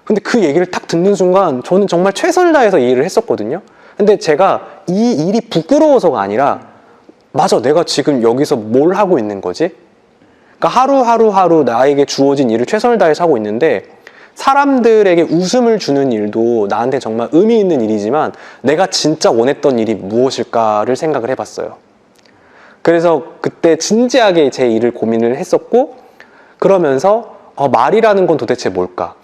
Speaker 1: 근데 그 얘기를 딱 듣는 순간 저는 정말 최선을 다해서 이 일을 했었거든요. 근데 제가 이 일이 부끄러워서가 아니라 맞아, 내가 지금 여기서 뭘 하고 있는 거지? 그러니까 하루 나에게 주어진 일을 최선을 다해서 하고 있는데 사람들에게 웃음을 주는 일도 나한테 정말 의미 있는 일이지만 내가 진짜 원했던 일이 무엇일까를 생각을 해봤어요. 그래서 그때 진지하게 제 일을 고민을 했었고 그러면서 말이라는 건 도대체 뭘까?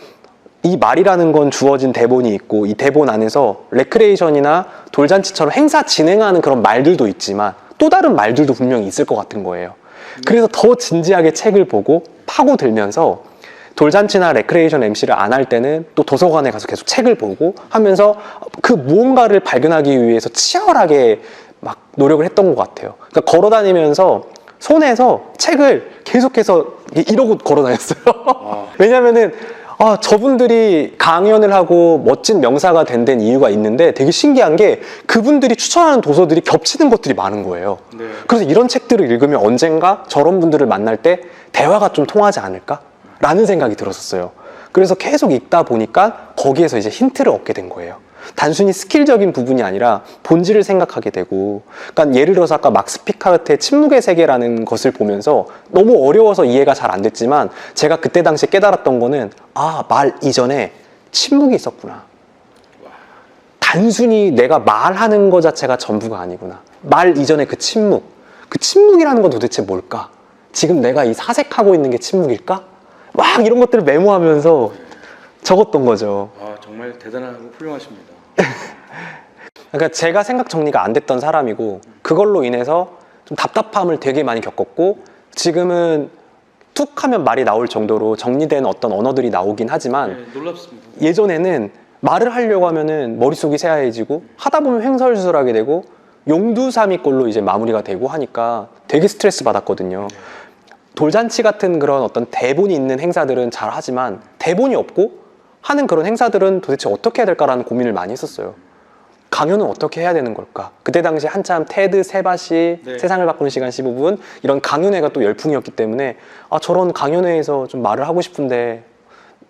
Speaker 1: 이 말이라는 건 주어진 대본이 있고 이 대본 안에서 레크레이션이나 돌잔치처럼 행사 진행하는 그런 말들도 있지만 또 다른 말들도 분명히 있을 것 같은 거예요. 그래서 더 진지하게 책을 보고 파고들면서 돌잔치나 레크레이션 MC를 안 할 때는 또 도서관에 가서 계속 책을 보고 하면서 그 무언가를 발견하기 위해서 치열하게 막 노력을 했던 것 같아요. 그러니까 걸어 다니면서 손에서 책을 계속해서 이러고 걸어 다녔어요. 왜냐면은 저분들이 강연을 하고 멋진 명사가 된 이유가 있는데 되게 신기한 게 그분들이 추천하는 도서들이 겹치는 것들이 많은 거예요.
Speaker 2: 네.
Speaker 1: 그래서 이런 책들을 읽으면 언젠가 저런 분들을 만날 때 대화가 좀 통하지 않을까? 라는 생각이 들었었어요. 그래서 계속 읽다 보니까 거기에서 이제 힌트를 얻게 된 거예요. 단순히 스킬적인 부분이 아니라 본질을 생각하게 되고, 그러니까 예를 들어서 아까 막스 피카르트의 침묵의 세계라는 것을 보면서 너무 어려워서 이해가 잘 안 됐지만 제가 그때 당시에 깨달았던 거는 말 이전에 침묵이 있었구나. 단순히 내가 말하는 것 자체가 전부가 아니구나. 말 이전에 그 침묵이라는 건 도대체 뭘까? 지금 내가 이 사색하고 있는 게 침묵일까? 막 이런 것들을 메모하면서 적었던 거죠.
Speaker 2: 정말 대단하고 훌륭하십니다.
Speaker 1: 그러니까 제가 생각 정리가 안 됐던 사람이고 그걸로 인해서 좀 답답함을 되게 많이 겪었고 지금은 툭 하면 말이 나올 정도로 정리된 어떤 언어들이 나오긴 하지만
Speaker 2: 네, 놀랍습니다.
Speaker 1: 예전에는 말을 하려고 하면은 머릿속이 새하얘지고 하다 보면 횡설수설하게 되고 용두사미꼴로 이제 마무리가 되고 하니까 되게 스트레스 받았거든요. 돌잔치 같은 그런 어떤 대본이 있는 행사들은 잘 하지만 대본이 없고 하는 그런 행사들은 도대체 어떻게 해야 될까라는 고민을 많이 했었어요. 강연은 어떻게 해야 되는 걸까? 그때 당시 한참 테드, 세바시,
Speaker 2: 네.
Speaker 1: 세상을 바꾸는 시간 15분 이런 강연회가 또 열풍이었기 때문에 저런 강연회에서 좀 말을 하고 싶은데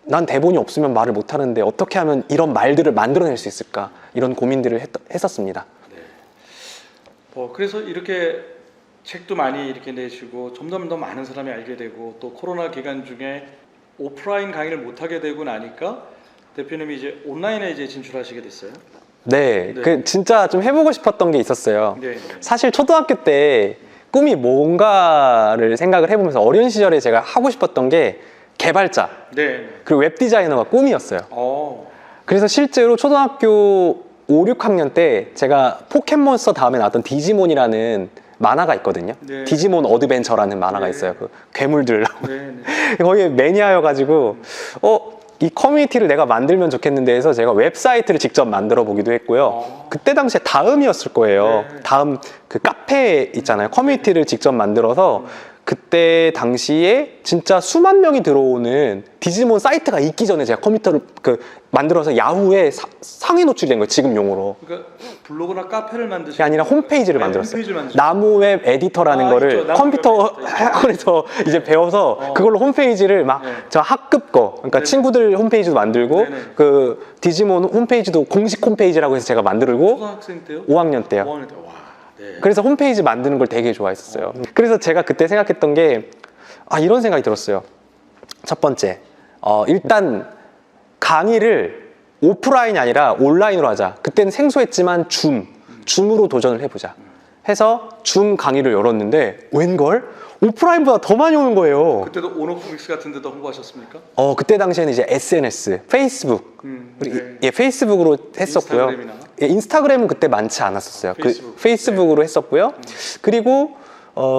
Speaker 1: 난 대본이 없으면 말을 못 하는데 어떻게 하면 이런 말들을 만들어낼 수 있을까? 이런 고민들을 했었습니다.
Speaker 2: 네. 그래서 이렇게 책도 많이 이렇게 내시고 점점 더 많은 사람이 알게 되고 또 코로나 기간 중에 오프라인 강의를 못 하게 되고 나니까 대표님이 이제 온라인에 이제 진출하시게 됐어요.
Speaker 1: 네,
Speaker 2: 네.
Speaker 1: 그 진짜 좀 해보고 싶었던 게 있었어요.
Speaker 2: 네.
Speaker 1: 사실 초등학교 때 꿈이 뭔가를 생각을 해보면서 어린 시절에 제가 하고 싶었던 게 개발자
Speaker 2: 네.
Speaker 1: 그리고 웹 디자이너가 꿈이었어요.
Speaker 2: 어.
Speaker 1: 그래서 실제로 초등학교 5, 6학년 때 제가 포켓몬스터 다음에 나왔던 디지몬이라는 만화가 있거든요.
Speaker 2: 네.
Speaker 1: 디지몬 어드벤처라는 만화가
Speaker 2: 네.
Speaker 1: 있어요. 그 괴물들
Speaker 2: 네. 네.
Speaker 1: 거기에 매니아여가지고 이 커뮤니티를 내가 만들면 좋겠는데 해서 제가 웹사이트를 직접 만들어 보기도 했고요. 그때 당시에 다음이었을 거예요.
Speaker 2: 네.
Speaker 1: 다음 그 카페 있잖아요. 커뮤니티를 직접 만들어서 그때 당시에 진짜 수만 명이 들어오는 디지몬 사이트가 있기 전에 제가 컴퓨터를 만들어서 야후에 상위 노출된 거예요. 지금 용어로.
Speaker 2: 그러니까 블로그나 카페를 만드시는
Speaker 1: 그게 아니라 홈페이지를
Speaker 2: 네,
Speaker 1: 만들었어요.
Speaker 2: 홈페이지를 만드셨어요.
Speaker 1: 나무웹 에디터라는 거를
Speaker 2: 있죠.
Speaker 1: 컴퓨터
Speaker 2: 나무웹 에디터 있죠.
Speaker 1: 학원에서 이제 배워서 그걸로 홈페이지를 막
Speaker 2: 네.
Speaker 1: 저 학급 거 그러니까
Speaker 2: 네네.
Speaker 1: 친구들 홈페이지도 만들고
Speaker 2: 네네.
Speaker 1: 그 디지몬 홈페이지도 공식 홈페이지라고 해서 제가 만들고
Speaker 2: 초등학생 때요?
Speaker 1: 5학년 때요.
Speaker 2: 5학년 때. 와. 네.
Speaker 1: 그래서 홈페이지 만드는 걸 되게 좋아했었어요. 그래서 제가 그때 생각했던 게 이런 생각이 들었어요. 첫 번째, 일단 강의를 오프라인이 아니라 온라인으로 하자. 그때는 생소했지만 줌으로 도전을 해보자 해서 줌 강의를 열었는데 웬걸? 오프라인보다 더 많이 오는 거예요.
Speaker 2: 그때도 온오프 믹스 같은 데도 홍보하셨습니까?
Speaker 1: 그때 당시에는 이제 SNS, 페이스북,
Speaker 2: 네.
Speaker 1: 예, 페이스북으로 했었고요.
Speaker 2: 인스타그램이나?
Speaker 1: 예, 인스타그램은 그때 많지 않았었어요.
Speaker 2: 페이스북.
Speaker 1: 페이스북으로 했었고요. 그리고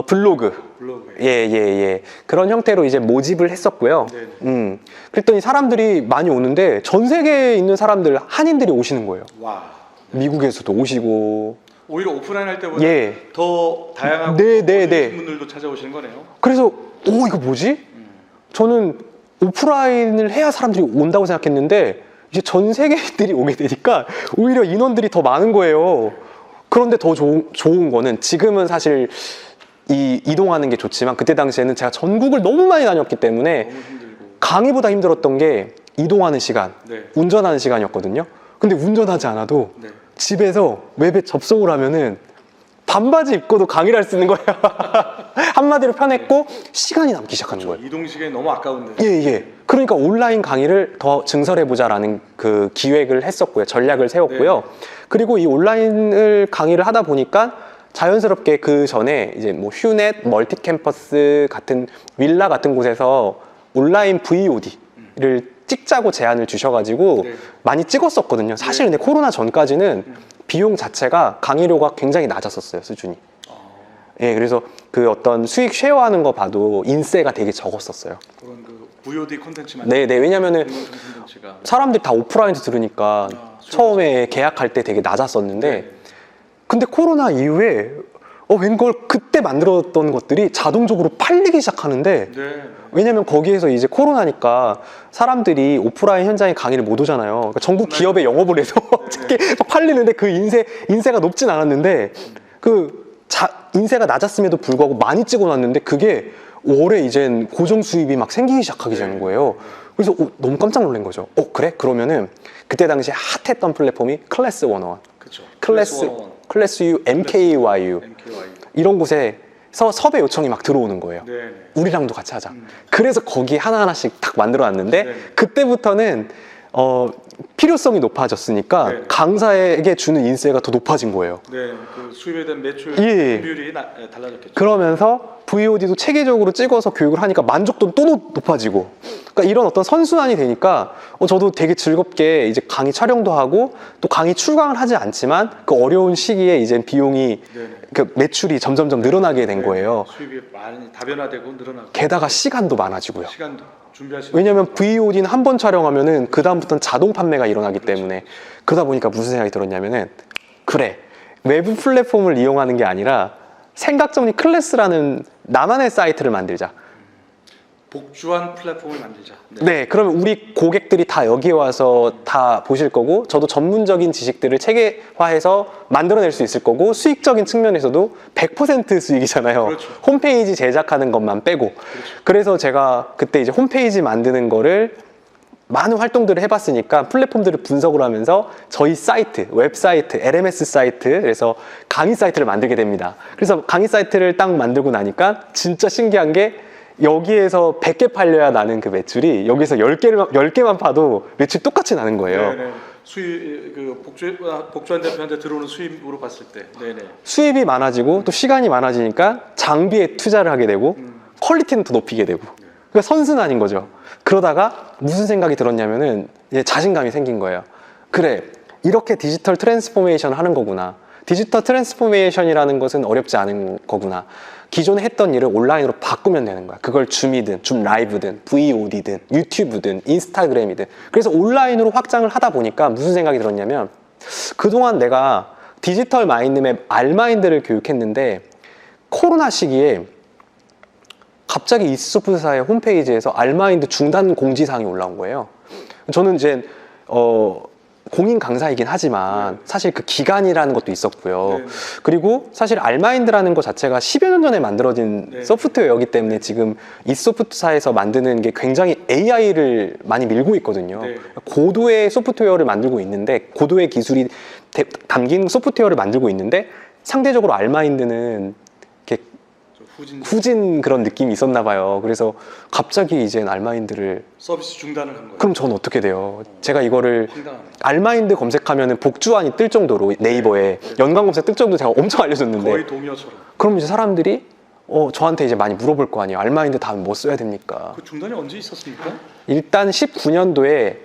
Speaker 1: 블로그.
Speaker 2: 블로그.
Speaker 1: 예. 그런 형태로 이제 모집을 했었고요.
Speaker 2: 네.
Speaker 1: 그랬더니 사람들이 많이 오는데 전 세계에 있는 사람들, 한인들이 오시는 거예요.
Speaker 2: 와.
Speaker 1: 미국에서도 오시고.
Speaker 2: 오히려 오프라인 할 때보다
Speaker 1: 예.
Speaker 2: 더 다양하고
Speaker 1: 네.
Speaker 2: 분들도 찾아오시는 거네요.
Speaker 1: 그래서 이거 뭐지? 저는 오프라인을 해야 사람들이 온다고 생각했는데 이제 전 세계인들이 오게 되니까 오히려 인원들이 더 많은 거예요. 그런데 더 좋은 거는 지금은 사실 이동하는 게 좋지만 그때 당시에는 제가 전국을 너무 많이 다녔기 때문에
Speaker 2: 너무 힘들고.
Speaker 1: 강의보다 힘들었던 게 이동하는 시간,
Speaker 2: 네.
Speaker 1: 운전하는 시간이었거든요. 근데 운전하지 않아도
Speaker 2: 네.
Speaker 1: 집에서 웹에 접속을 하면은 반바지 입고도 강의를 할 수 있는 거예요. 한마디로 편했고 시간이 남기 시작하는 거예요.
Speaker 2: 이동 시간이 너무 아까운데.
Speaker 1: 예. 그러니까 온라인 강의를 더 증설해보자라는 그 기획을 했었고요. 전략을 세웠고요.
Speaker 2: 네.
Speaker 1: 그리고 이 온라인을 강의를 하다 보니까 자연스럽게 그 전에 이제 뭐 휴넷, 멀티캠퍼스 같은 윌라 같은 곳에서 온라인 VOD를 찍자고 제안을 주셔가지고
Speaker 2: 네.
Speaker 1: 많이 찍었었거든요. 사실 근데 코로나 전까지는 비용 자체가 강의료가 굉장히 낮았었어요, 수준이. 예, 그래서 그 어떤 수익 쉐어하는 거 봐도 인세가 되게 적었었어요.
Speaker 2: 그런 그 VOD 콘텐츠만.
Speaker 1: 네, 왜냐면은
Speaker 2: 콘텐츠가.
Speaker 1: 사람들이 다 오프라인에서 들으니까 처음에 계약할 때 되게 낮았었는데
Speaker 2: 네.
Speaker 1: 근데 코로나 이후에 웬걸 그때 만들었던 것들이 자동적으로 팔리기 시작하는데
Speaker 2: 네.
Speaker 1: 왜냐면 거기에서 이제 코로나니까 사람들이 오프라인 현장에 강의를 못 오잖아요. 그러니까 전국 기업에 영업을 해서 어떻게 팔리는데 그 인세가 높진 않았는데 인세가 낮았음에도 불구하고 많이 찍어놨는데 그게 월에 이젠 고정 수입이 막 생기기 시작하기 되는 거예요. 그래서 너무 깜짝 놀란 거죠. 그래? 그러면은 그때 당시에 핫했던 플랫폼이 클래스 101.
Speaker 2: 그렇죠.
Speaker 1: 클래스 U, MKYU 이런 곳에서 섭외 요청이 막 들어오는 거예요.
Speaker 2: 네.
Speaker 1: 우리랑도 같이 하자. 그래서 거기 하나하나씩 딱 만들어놨는데
Speaker 2: 네.
Speaker 1: 그때부터는 필요성이 높아졌으니까
Speaker 2: 네.
Speaker 1: 강사에게 주는 인세가 더 높아진 거예요.
Speaker 2: 네. 그 수입에 대한 매출
Speaker 1: 예.
Speaker 2: 비율이 달라졌겠죠.
Speaker 1: 그러면서 VOD도 체계적으로 찍어서 교육을 하니까 만족도는 또 높아지고 그러니까 이런 어떤 선순환이 되니까 저도 되게 즐겁게 이제 강의 촬영도 하고 또 강의 출강을 하지 않지만 그 어려운 시기에 이제 비용이
Speaker 2: 네네.
Speaker 1: 그 매출이 점점점 늘어나게 된 거예요.
Speaker 2: 수입이 많이 다변화되고 늘어나고.
Speaker 1: 게다가 시간도 많아지고요.
Speaker 2: 시간도 준비하시는.
Speaker 1: 왜냐하면 VOD는 한 번 촬영하면은 그 다음부터는 자동 판매가 일어나기 때문에 그러다 보니까 무슨 생각이 들었냐면은 그래 외부 플랫폼을 이용하는 게 아니라 생각정리 클래스라는 나만의 사이트를 만들자.
Speaker 2: 복주한 플랫폼을 만들자.
Speaker 1: 네, 그러면 우리 고객들이 다 여기에 와서 다 보실 거고 저도 전문적인 지식들을 체계화해서 만들어낼 수 있을 거고 수익적인 측면에서도 100% 수익이잖아요.
Speaker 2: 그렇죠.
Speaker 1: 홈페이지 제작하는 것만 빼고. 그래서 제가 그때 이제 홈페이지 만드는 거를 많은 활동들을 해봤으니까 플랫폼들을 분석을 하면서 저희 사이트, 웹사이트, LMS 사이트, 그래서 강의 사이트를 만들게 됩니다. 그래서 강의 사이트를 딱 만들고 나니까 진짜 신기한 게 여기에서 100개 팔려야 나는 그 매출이 여기서 10개만 파도 매출이 똑같이 나는 거예요.
Speaker 2: 네네. 수입 그 복주한 대표한테 들어오는 수입으로 봤을 때. 네네.
Speaker 1: 수입이 많아지고 또 시간이 많아지니까 장비에 투자를 하게 되고 퀄리티는 더 높이게 되고 그러니까 선순환인 거죠. 그러다가 무슨 생각이 들었냐면은 이제 자신감이 생긴 거예요. 그래, 이렇게 디지털 트랜스포메이션을 하는 거구나. 디지털 트랜스포메이션이라는 것은 어렵지 않은 거구나. 기존에 했던 일을 온라인으로 바꾸면 되는 거야. 그걸 줌이든 줌 라이브든 VOD든 유튜브든 인스타그램이든. 그래서 온라인으로 확장을 하다 보니까 무슨 생각이 들었냐면 그동안 내가 디지털 마인드맵 알마인드를 교육했는데 코로나 시기에 갑자기 이소프트사의 홈페이지에서 알마인드 중단 공지사항이 올라온 거예요. 저는 이제 공인 강사이긴 하지만 사실 그 기간이라는 것도 있었고요.
Speaker 2: 네.
Speaker 1: 그리고 사실 알마인드라는 것 자체가 10여 년 전에 만들어진
Speaker 2: 네.
Speaker 1: 소프트웨어이기 때문에 지금 이소프트사에서 만드는 게 굉장히 AI를 많이 밀고 있거든요.
Speaker 2: 네.
Speaker 1: 고도의 소프트웨어를 만들고 있는데 고도의 기술이 담긴 소프트웨어를 만들고 있는데 상대적으로 알마인드는 이렇게 후진 그런 느낌이 있었나 봐요. 그래서 갑자기 이젠 알마인드를
Speaker 2: 서비스 중단을 한 거예요.
Speaker 1: 그럼 전 어떻게 돼요? 제가 이거를
Speaker 2: 황당하네.
Speaker 1: 알마인드 검색하면 복주안이 뜰 정도로 네이버에 연관 검색 뜰 정도로 제가 엄청 알려줬는데
Speaker 2: 거의 동요처럼.
Speaker 1: 그럼 이제 사람들이 저한테 이제 많이 물어볼 거 아니에요. 알마인드 다음 뭐 써야 됩니까?
Speaker 2: 그 중단이 언제 있었습니까?
Speaker 1: 일단 19년도에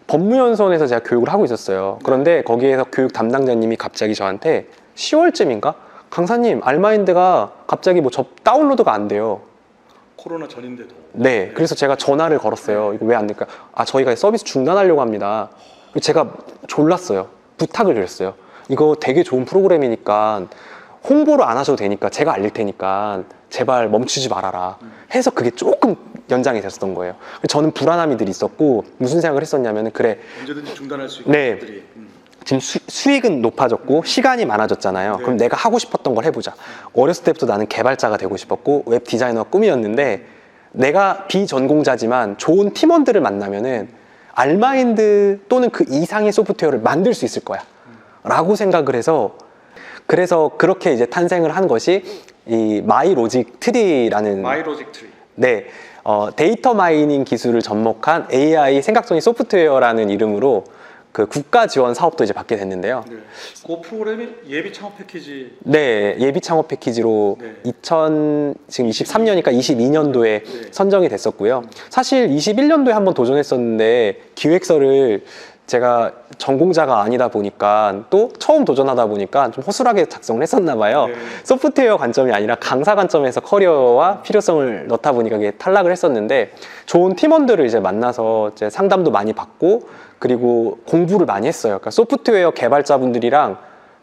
Speaker 1: 법무연수원에서 제가 교육을 하고 있었어요. 그런데 거기에서 교육 담당자님이 갑자기 저한테 10월쯤인가? 강사님, 알마인드가 갑자기 뭐 다운로드가 안 돼요.
Speaker 2: 코로나 전인데도.
Speaker 1: 네, 그래서 제가 전화를 걸었어요. 이거 왜 안 될까? 저희가 서비스 중단하려고 합니다. 제가 졸랐어요. 부탁을 드렸어요. 이거 되게 좋은 프로그램이니까 홍보를 안 하셔도 되니까 제가 알릴 테니까 제발 멈추지 말아라 해서 그게 조금 연장이 됐었던 거예요. 저는 불안함이 늘 있었고 무슨 생각을 했었냐면 그래,
Speaker 2: 언제든지 중단할 수 있는
Speaker 1: 네.
Speaker 2: 것들이.
Speaker 1: 지금 수익은 높아졌고 시간이 많아졌잖아요.
Speaker 2: 네.
Speaker 1: 그럼 내가 하고 싶었던 걸 해보자. 어렸을 때부터 나는 개발자가 되고 싶었고 웹 디자이너가 꿈이었는데 내가 비전공자지만 좋은 팀원들을 만나면은 알마인드 또는 그 이상의 소프트웨어를 만들 수 있을 거야 라고 생각을 해서 그래서 그렇게 이제 탄생을 한 것이 이 마이로직 트리라는
Speaker 2: 마이로직 트리.
Speaker 1: 네, 데이터 마이닝 기술을 접목한 AI 생각성이 소프트웨어라는 이름으로 그 국가 지원 사업도 이제 받게 됐는데요.
Speaker 2: 네. 그 프로그램이 예비 창업 패키지.
Speaker 1: 네, 예비 창업 패키지로
Speaker 2: 네.
Speaker 1: 지금 23년이니까 22년도에
Speaker 2: 네.
Speaker 1: 선정이 됐었고요. 사실 21년도에 한번 도전했었는데 기획서를 제가 전공자가 아니다 보니까 또 처음 도전하다 보니까 좀 허술하게 작성을 했었나 봐요.
Speaker 2: 네.
Speaker 1: 소프트웨어 관점이 아니라 강사 관점에서 커리어와 필요성을 넣다 보니까 이게 탈락을 했었는데 좋은 팀원들을 이제 만나서 이제 상담도 많이 받고 그리고 공부를 많이 했어요. 그러니까 소프트웨어 개발자분들이랑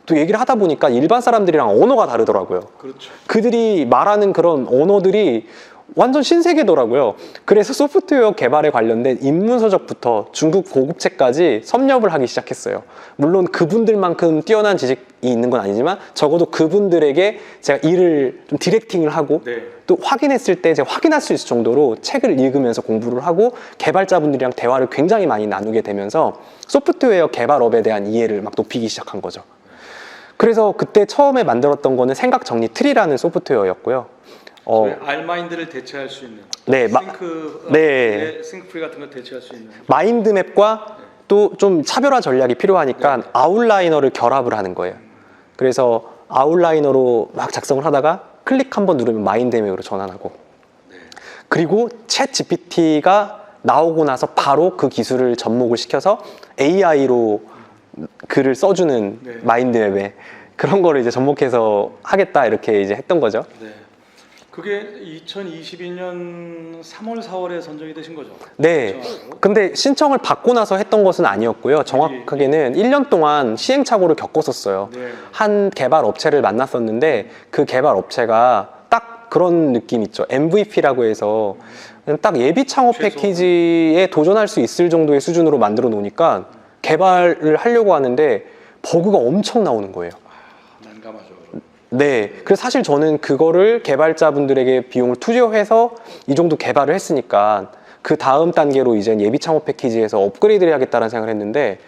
Speaker 1: 또 얘기를 하다 보니까 일반 사람들이랑 언어가 다르더라고요.
Speaker 2: 그렇죠.
Speaker 1: 그들이 말하는 그런 언어들이 완전 신세계더라고요. 그래서 소프트웨어 개발에 관련된 입문서적부터 중국 고급책까지 섭렵을 하기 시작했어요. 물론 그분들만큼 뛰어난 지식이 있는 건 아니지만 적어도 그분들에게 제가 일을 좀 디렉팅을 하고
Speaker 2: 네.
Speaker 1: 또 확인했을 때 제가 확인할 수 있을 정도로 책을 읽으면서 공부를 하고 개발자분들이랑 대화를 굉장히 많이 나누게 되면서 소프트웨어 개발업에 대한 이해를 막 높이기 시작한 거죠. 그래서 그때 처음에 만들었던 거는 생각 정리 트리라는 소프트웨어였고요.
Speaker 2: 저희 알마인드를 대체할 수 있는.
Speaker 1: 네, 네.
Speaker 2: 싱크프리 같은 걸 대체할 수 있는.
Speaker 1: 마인드맵과 또 좀 차별화 전략이 필요하니까
Speaker 2: 네.
Speaker 1: 아웃라이너를 결합을 하는 거예요. 그래서 아웃라이너로 막 작성을 하다가 클릭 한번 누르면 마인드맵으로 전환하고
Speaker 2: 네.
Speaker 1: 그리고 챗 GPT가 나오고 나서 바로 그 기술을 접목을 시켜서 AI로 글을 써주는
Speaker 2: 네.
Speaker 1: 마인드맵에 그런 거를 이제 접목해서 하겠다 이렇게 이제 했던 거죠.
Speaker 2: 네. 그게 2022년 3월, 4월에 선정이 되신 거죠?
Speaker 1: 네.
Speaker 2: 그렇죠?
Speaker 1: 근데 신청을 받고 나서 했던 것은 아니었고요. 정확하게는 1년 동안 시행착오를 겪었었어요.
Speaker 2: 네.
Speaker 1: 한 개발 업체를 만났었는데 그 개발 업체가 딱 그런 느낌 있죠. MVP라고 해서 그냥 딱 예비 창업
Speaker 2: 최소.
Speaker 1: 패키지에 도전할 수 있을 정도의 수준으로 만들어 놓으니까 개발을 하려고 하는데 버그가 엄청 나오는 거예요.
Speaker 2: 난감하죠. 그럼.
Speaker 1: 네, 그래서 사실 저는 그거를 개발자분들에게 비용을 투여해서 이 정도 개발을 했으니까 그 다음 단계로 이제 예비 창업 패키지에서 업그레이드를 해야겠다는 생각을 했는데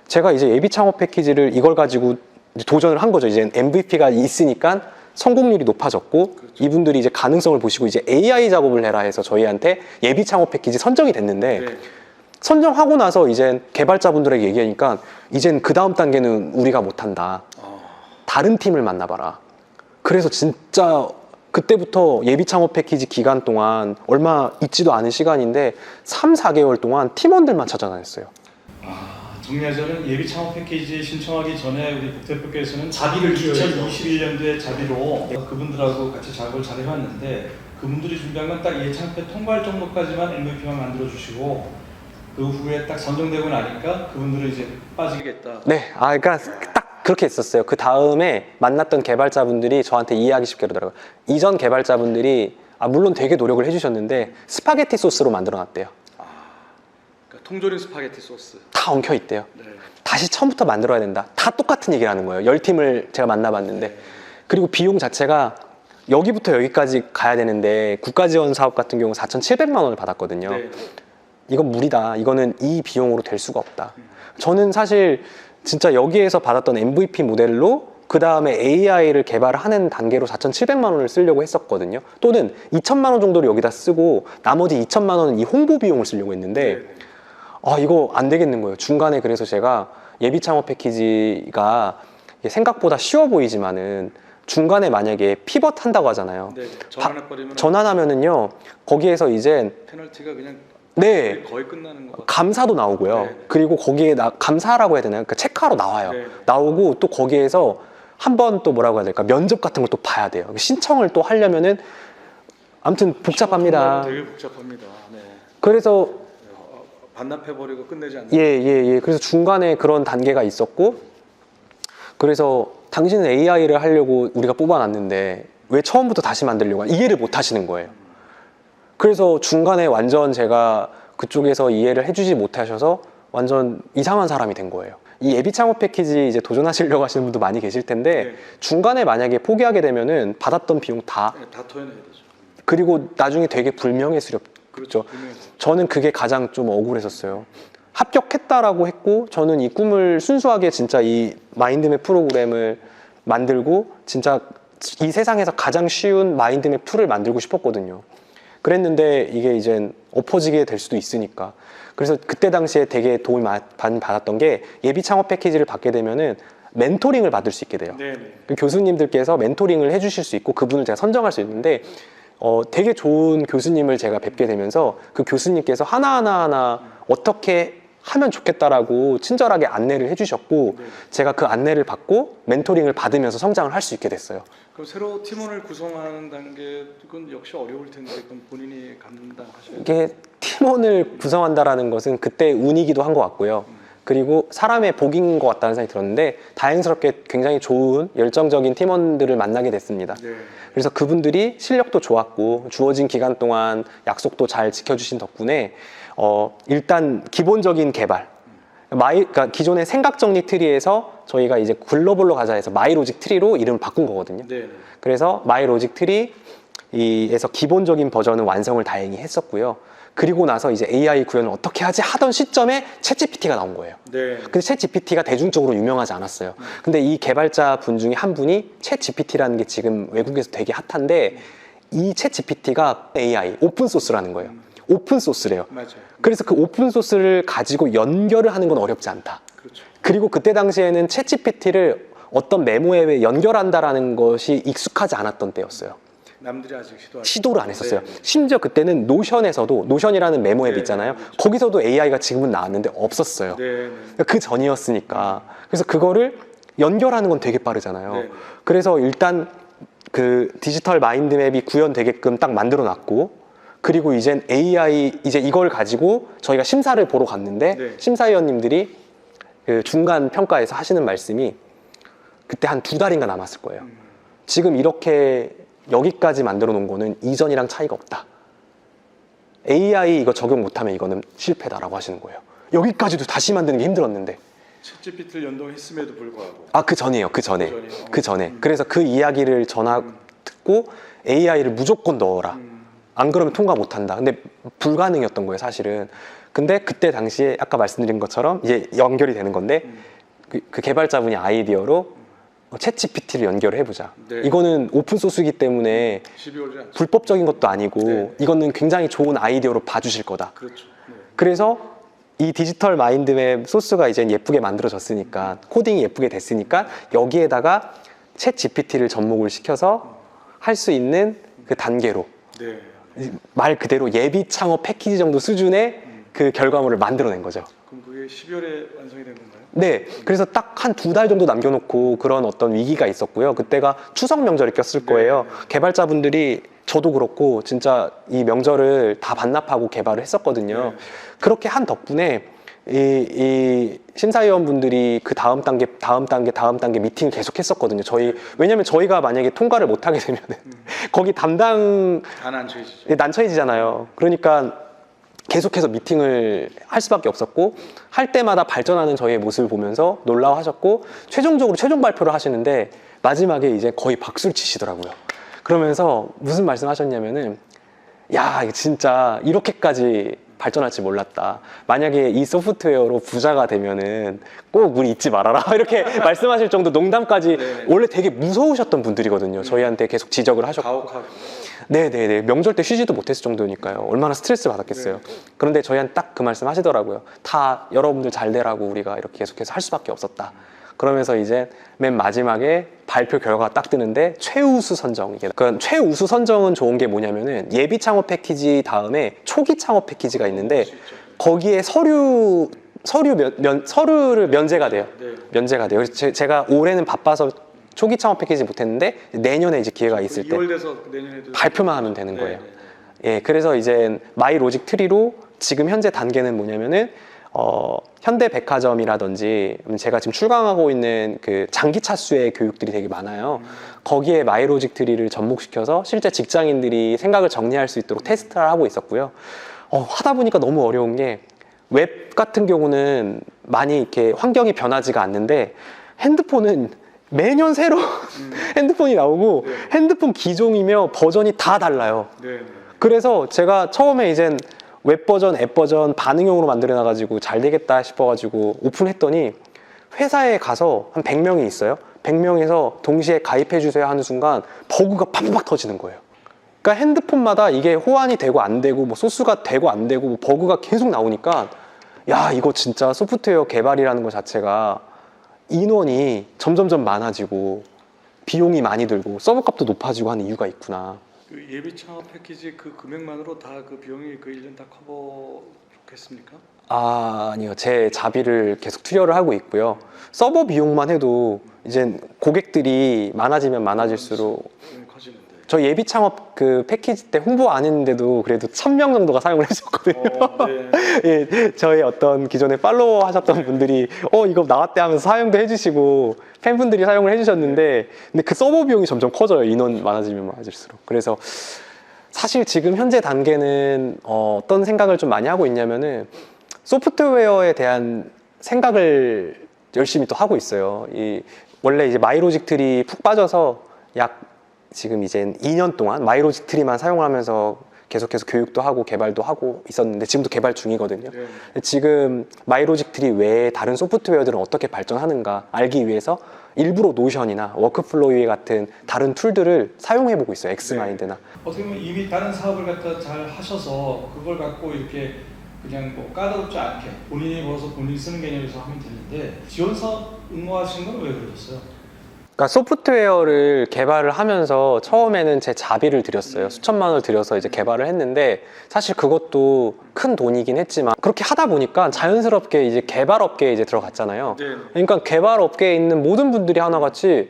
Speaker 1: 제가 이제 예비 창업 패키지를 이걸 가지고 이제 도전을 한 거죠. 이제 MVP가 있으니까 성공률이 높아졌고
Speaker 2: 그렇죠.
Speaker 1: 이분들이 이제 가능성을 보시고 이제 AI 작업을 해라 해서 저희한테 예비 창업 패키지 선정이 됐는데
Speaker 2: 네.
Speaker 1: 선정하고 나서 이제 개발자분들에게 얘기하니까 이젠 그 다음 단계는 우리가 못한다. 다른 팀을 만나봐라. 그래서 진짜 그때부터 예비 창업 패키지 기간 동안 얼마 있지도 않은 시간인데 3, 4개월 동안 팀원들만 찾아다녔어요.
Speaker 2: 정리하자면 예비 창업 패키지 신청하기 전에 우리 복 대표께서는
Speaker 3: 자비를 기울여서.
Speaker 2: 2021년도에 자비로 그분들하고 같이 작업을 잘 해왔는데 그분들이 준비한 건 딱 예창패 통과할 정도까지만 MVP만 만들어주시고 그 후에 딱 선정되고 나니까 그분들은 이제 빠지겠다.
Speaker 1: 네, 그러니까 딱 그렇게 했었어요. 그 다음에 만났던 개발자분들이 저한테 이해하기 쉽게 그러더라고요. 이전 개발자분들이 물론 되게 노력을 해주셨는데 스파게티 소스로 만들어놨대요.
Speaker 2: 그러니까 통조림 스파게티 소스.
Speaker 1: 다 엉켜 있대요.
Speaker 2: 네.
Speaker 1: 다시 처음부터 만들어야 된다. 다 똑같은 얘기를 하는 거예요. 10팀을 제가 만나봤는데. 그리고 비용 자체가 여기부터 여기까지 가야 되는데 국가지원 사업 같은 경우 4,700만 원을 받았거든요.
Speaker 2: 네.
Speaker 1: 이건 무리다. 이거는 이 비용으로 될 수가 없다. 저는 사실 진짜 여기에서 받았던 MVP 모델로 그 다음에 AI를 개발하는 단계로 4,700만 원을 쓰려고 했었거든요. 또는 2천만 원 정도를 여기다 쓰고 나머지 2천만 원은 이 홍보 비용을 쓰려고 했는데
Speaker 2: 네.
Speaker 1: 이거 안 되겠는 거예요. 중간에 그래서 제가 예비 창업 패키지가 생각보다 쉬워 보이지만은 중간에 만약에 피벗 한다고 하잖아요.
Speaker 2: 네. 전환해버리면
Speaker 1: 전환하면은요, 거기에서 이제
Speaker 2: 페널티가 그냥
Speaker 1: 네,
Speaker 2: 거의 끝나는 것 같아요.
Speaker 1: 감사도 나오고요.
Speaker 2: 네.
Speaker 1: 그리고 거기에 감사라고 해야 되나요? 그 체크하러 나와요.
Speaker 2: 네.
Speaker 1: 나오고 또 거기에서 한 번 또 뭐라고 해야 될까? 면접 같은 걸 또 봐야 돼요. 신청을 또 하려면은 아무튼 복잡합니다.
Speaker 2: 되게 복잡합니다. 네.
Speaker 1: 그래서
Speaker 2: 반납해버리고 끝내지 않는.
Speaker 1: 예. 그래서 중간에 그런 단계가 있었고, 그래서 당신은 AI를 하려고 우리가 뽑아놨는데 왜 처음부터 다시 만들려고 이해를 못 하시는 거예요. 그래서 중간에 완전 제가 그쪽에서 이해를 해주지 못하셔서 완전 이상한 사람이 된 거예요. 이 예비 창업 패키지 이제 도전하시려고 하시는 분도 많이 계실 텐데
Speaker 2: 네.
Speaker 1: 중간에 만약에 포기하게 되면은 받았던 비용 다
Speaker 2: 네, 다 토해내야 되죠.
Speaker 1: 그리고 나중에 되게 불명예스럽죠.
Speaker 2: 그렇죠.
Speaker 1: 저는 그게 가장 좀 억울했었어요. 합격했다라고 했고 저는 이 꿈을 순수하게 진짜 이 마인드맵 프로그램을 만들고 진짜 이 세상에서 가장 쉬운 마인드맵 툴을 만들고 싶었거든요. 그랬는데 이게 이제 엎어지게 될 수도 있으니까. 그래서 그때 당시에 되게 도움이 많이 받았던 게 예비 창업 패키지를 받게 되면은 멘토링을 받을 수 있게 돼요.
Speaker 2: 네.
Speaker 1: 그 교수님들께서 멘토링을 해주실 수 있고 그분을 제가 선정할 수 있는데 되게 좋은 교수님을 제가 뵙게 되면서 그 교수님께서 하나하나 어떻게 하면 좋겠다라고 친절하게 안내를 해주셨고
Speaker 2: 네.
Speaker 1: 제가 그 안내를 받고 멘토링을 받으면서 성장을 할 수 있게 됐어요.
Speaker 2: 그럼 새로 팀원을 구성하는 단계 그건 역시 어려울 텐데 그럼 본인이 감당하셔야 돼요.
Speaker 1: 이게 팀원을 구성한다라는 것은 그때 운이기도 한 것 같고요. 그리고 사람의 복인 것 같다는 생각이 들었는데 다행스럽게 굉장히 좋은 열정적인 팀원들을 만나게 됐습니다.
Speaker 2: 네.
Speaker 1: 그래서 그분들이 실력도 좋았고 주어진 기간 동안 약속도 잘 지켜주신 덕분에 일단 기본적인 개발 그러니까 기존의 생각 정리 트리에서 저희가 이제 글로벌로 가자 해서 마이로직 트리로 이름을 바꾼 거거든요.
Speaker 2: 네.
Speaker 1: 그래서 마이로직 트리에서 기본적인 버전은 완성을 다행히 했었고요. 그리고 나서 이제 AI 구현을 어떻게 하지 하던 시점에 챗GPT가 나온 거예요.
Speaker 2: 네.
Speaker 1: 근데 챗GPT가 대중적으로 유명하지 않았어요. 근데 이 개발자 분 중에 한 분이 챗GPT라는 게 지금 외국에서 되게 핫한데 이 챗GPT가 AI 오픈소스라는 거예요. 오픈소스래요.
Speaker 2: 맞아요.
Speaker 1: 그래서 그 오픈소스를 가지고 연결을 하는 건 어렵지 않다.
Speaker 2: 그렇죠.
Speaker 1: 그리고 그때 당시에는 챗GPT를 어떤 메모 앱에 연결한다라는 것이 익숙하지 않았던 때였어요.
Speaker 2: 남들이 아직
Speaker 1: 시도를 안 했었어요.
Speaker 2: 네.
Speaker 1: 심지어 그때는 노션에서도 노션이라는 메모 앱
Speaker 2: 네,
Speaker 1: 있잖아요.
Speaker 2: 그렇죠.
Speaker 1: 거기서도 AI가 지금은 나왔는데 없었어요.
Speaker 2: 네.
Speaker 1: 그 전이었으니까. 그래서 그거를 연결하는 건 되게 빠르잖아요.
Speaker 2: 네.
Speaker 1: 그래서 일단 그 디지털 마인드맵이 구현되게끔 딱 만들어 놨고 그리고 이젠 AI 이제 이걸 가지고 저희가 심사를 보러 갔는데
Speaker 2: 네.
Speaker 1: 심사위원님들이 그 중간 평가에서 하시는 말씀이 그때 한 2달인가 남았을 거예요. 지금 이렇게 여기까지 만들어 놓은 거는 이전이랑 차이가 없다. AI 이거 적용 못하면 이거는 실패다라고 하시는 거예요. 여기까지도 다시 만드는 게 힘들었는데.
Speaker 2: 챗GPT를 연동했음에도 불구하고.
Speaker 1: 그 전이에요. 그 전에.
Speaker 2: 그 전이요?
Speaker 1: 그 전에. 그래서 그 이야기를 듣고 AI를 무조건 넣어라. 안 그러면 통과 못 한다. 근데 불가능이었던 거예요, 사실은. 근데 그때 당시에 아까 말씀드린 것처럼 이제 연결이 되는 건데 그 개발자분이 아이디어로 챗GPT를 연결을 해보자.
Speaker 2: 네.
Speaker 1: 이거는 오픈소스이기 때문에
Speaker 2: 12월지 않죠.
Speaker 1: 불법적인 것도 아니고
Speaker 2: 네.
Speaker 1: 이거는 굉장히 좋은 아이디어로 봐주실 거다.
Speaker 2: 그렇죠. 네.
Speaker 1: 그래서 이 디지털 마인드맵 소스가 이제 예쁘게 만들어졌으니까 코딩이 예쁘게 됐으니까 여기에다가 챗GPT를 접목을 시켜서 할 수 있는 그 단계로
Speaker 2: 네.
Speaker 1: 말 그대로 예비 창업 패키지 정도 수준의 그 결과물을 만들어낸 거죠.
Speaker 2: 그럼 그게 12월에 완성이 된 건가요?
Speaker 1: 네, 그래서 딱 한 2달 정도 남겨놓고 그런 어떤 위기가 있었고요. 그때가 추석 명절에 꼈을 거예요.
Speaker 2: 네.
Speaker 1: 개발자분들이 저도 그렇고 진짜 이 명절을 다 반납하고 개발을 했었거든요.
Speaker 2: 네.
Speaker 1: 그렇게 한 덕분에 이 심사위원분들이 그 다음 단계 미팅을 계속 했었거든요. 왜냐면 저희가 만약에 통과를 못 하게 되면 거기 담당
Speaker 2: 다 난처해지죠.
Speaker 1: 난처해지잖아요. 그러니까 계속해서 미팅을 할 수밖에 없었고 할 때마다 발전하는 저희의 모습을 보면서 놀라워하셨고 최종적으로 최종 발표를 하시는데 마지막에 이제 거의 박수를 치시더라고요. 그러면서 무슨 말씀하셨냐면은 야 이거 진짜 이렇게까지 발전할지 몰랐다. 만약에 이 소프트웨어로 부자가 되면은 꼭 우리 잊지 말아라. 이렇게 말씀하실 정도 농담까지
Speaker 2: 네.
Speaker 1: 원래 되게 무서우셨던 분들이거든요. 저희한테 계속 지적을 하셨고.
Speaker 2: 가혹하고.
Speaker 1: 네네네. 명절 때 쉬지도 못했을 정도니까요. 얼마나 스트레스 받았겠어요. 그런데 저희한테 딱 그 말씀 하시더라고요. 다 여러분들 잘 되라고 우리가 이렇게 계속해서 할 수밖에 없었다. 그러면서 이제 맨 마지막에 발표 결과가 딱 뜨는데 최우수 선정. 그 최우수 선정은 좋은 게 뭐냐면은 예비 창업 패키지 다음에 초기 창업 패키지가 있는데 거기에 서류를 면제가 돼요.
Speaker 2: 네.
Speaker 1: 면제가 돼요. 그래서 제가 올해는 바빠서 초기 창업 패키지 못했는데 내년에 이제 기회가 있을 때
Speaker 2: 2월 돼서 내년에도
Speaker 1: 발표만 하면 되는
Speaker 2: 네,
Speaker 1: 거예요.
Speaker 2: 네, 네.
Speaker 1: 예, 그래서 이제 마이 로직 트리로 지금 현재 단계는 뭐냐면은 현대백화점이라든지 제가 지금 출강하고 있는 그 장기차 수의 교육들이 되게 많아요. 거기에 마이 로직 트리를 접목시켜서 실제 직장인들이 생각을 정리할 수 있도록 테스트를 하고 있었고요. 하다 보니까 너무 어려운 게 웹 같은 경우는 많이 이렇게 환경이 변하지가 않는데 핸드폰은 매년 새로 핸드폰이 나오고
Speaker 2: 네.
Speaker 1: 핸드폰 기종이며 버전이 다 달라요.
Speaker 2: 네, 네.
Speaker 1: 그래서 제가 처음에 이젠 웹 버전, 앱 버전 반응형으로 만들어놔가지고 잘 되겠다 싶어가지고 오픈했더니 회사에 가서 한 100명이 있어요. 100명에서 동시에 가입해주세요 하는 순간 버그가 팍팍 터지는 거예요. 그러니까 핸드폰마다 이게 호환이 되고 안 되고 뭐 소스가 되고 안 되고 뭐 버그가 계속 나오니까 야, 이거 진짜 소프트웨어 개발이라는 것 자체가 인원이 점점점 많아지고 비용이 많이 들고 서버값도 높아지고 하는 이유가 있구나.
Speaker 2: 그 예비 창업 패키지 그 금액만으로 다 그 비용이 그 1년 다 커버겠습니까?
Speaker 1: 아니요. 제 자비를 계속 투여를 하고 있고요. 서버 비용만 해도 이제 고객들이 많아지면 많아질수록
Speaker 2: 비용이 커지는데.
Speaker 1: 저 예비 창업 그 패키지 때 홍보 안 했는데도 그래도 1000명 정도가 사용을 해주셨거든요.
Speaker 2: 네.
Speaker 1: 예, 저희 어떤 기존에 팔로워 하셨던 분들이 이거 나왔대 하면서 사용도 해주시고 팬분들이 사용을 해주셨는데 근데 그 서버 비용이 점점 커져요. 인원 많아지면 많아질수록. 그래서 사실 지금 현재 단계는 어떤 생각을 좀 많이 하고 있냐면은 소프트웨어에 대한 생각을 열심히 또 하고 있어요. 원래 이제 마이로직 트리 푹 빠져서 약 지금 이제 2년 동안 마이로직 트리만 사용을 하면서 계속해서 교육도 하고 개발도 하고 있었는데 지금도 개발 중이거든요.
Speaker 2: 네.
Speaker 1: 지금 마이로직 트리 외에 다른 소프트웨어들은 어떻게 발전하는가 알기 위해서 일부러 노션이나 워크플로우 같은 다른 툴들을 사용해보고 있어요. 엑스마인드나.
Speaker 3: 어떻게 보면 이미 다른 사업을 갖다 잘 하셔서 그걸 갖고 이렇게 그냥 뭐 까다롭지 않게 본인이 벌어서 본인이 쓰는 개념에서 하면 되는데 지원 사업 응모하신 건 왜 그러셨어요?
Speaker 1: 그러니까 소프트웨어를 개발을 하면서 처음에는 제 자비를 들였어요. 수천만 원을 들여서 이제 개발을 했는데 사실 그것도 큰 돈이긴 했지만 그렇게 하다 보니까 자연스럽게 이제 개발 업계에 이제 들어갔잖아요.
Speaker 2: 네.
Speaker 1: 그러니까 개발 업계에 있는 모든 분들이 하나같이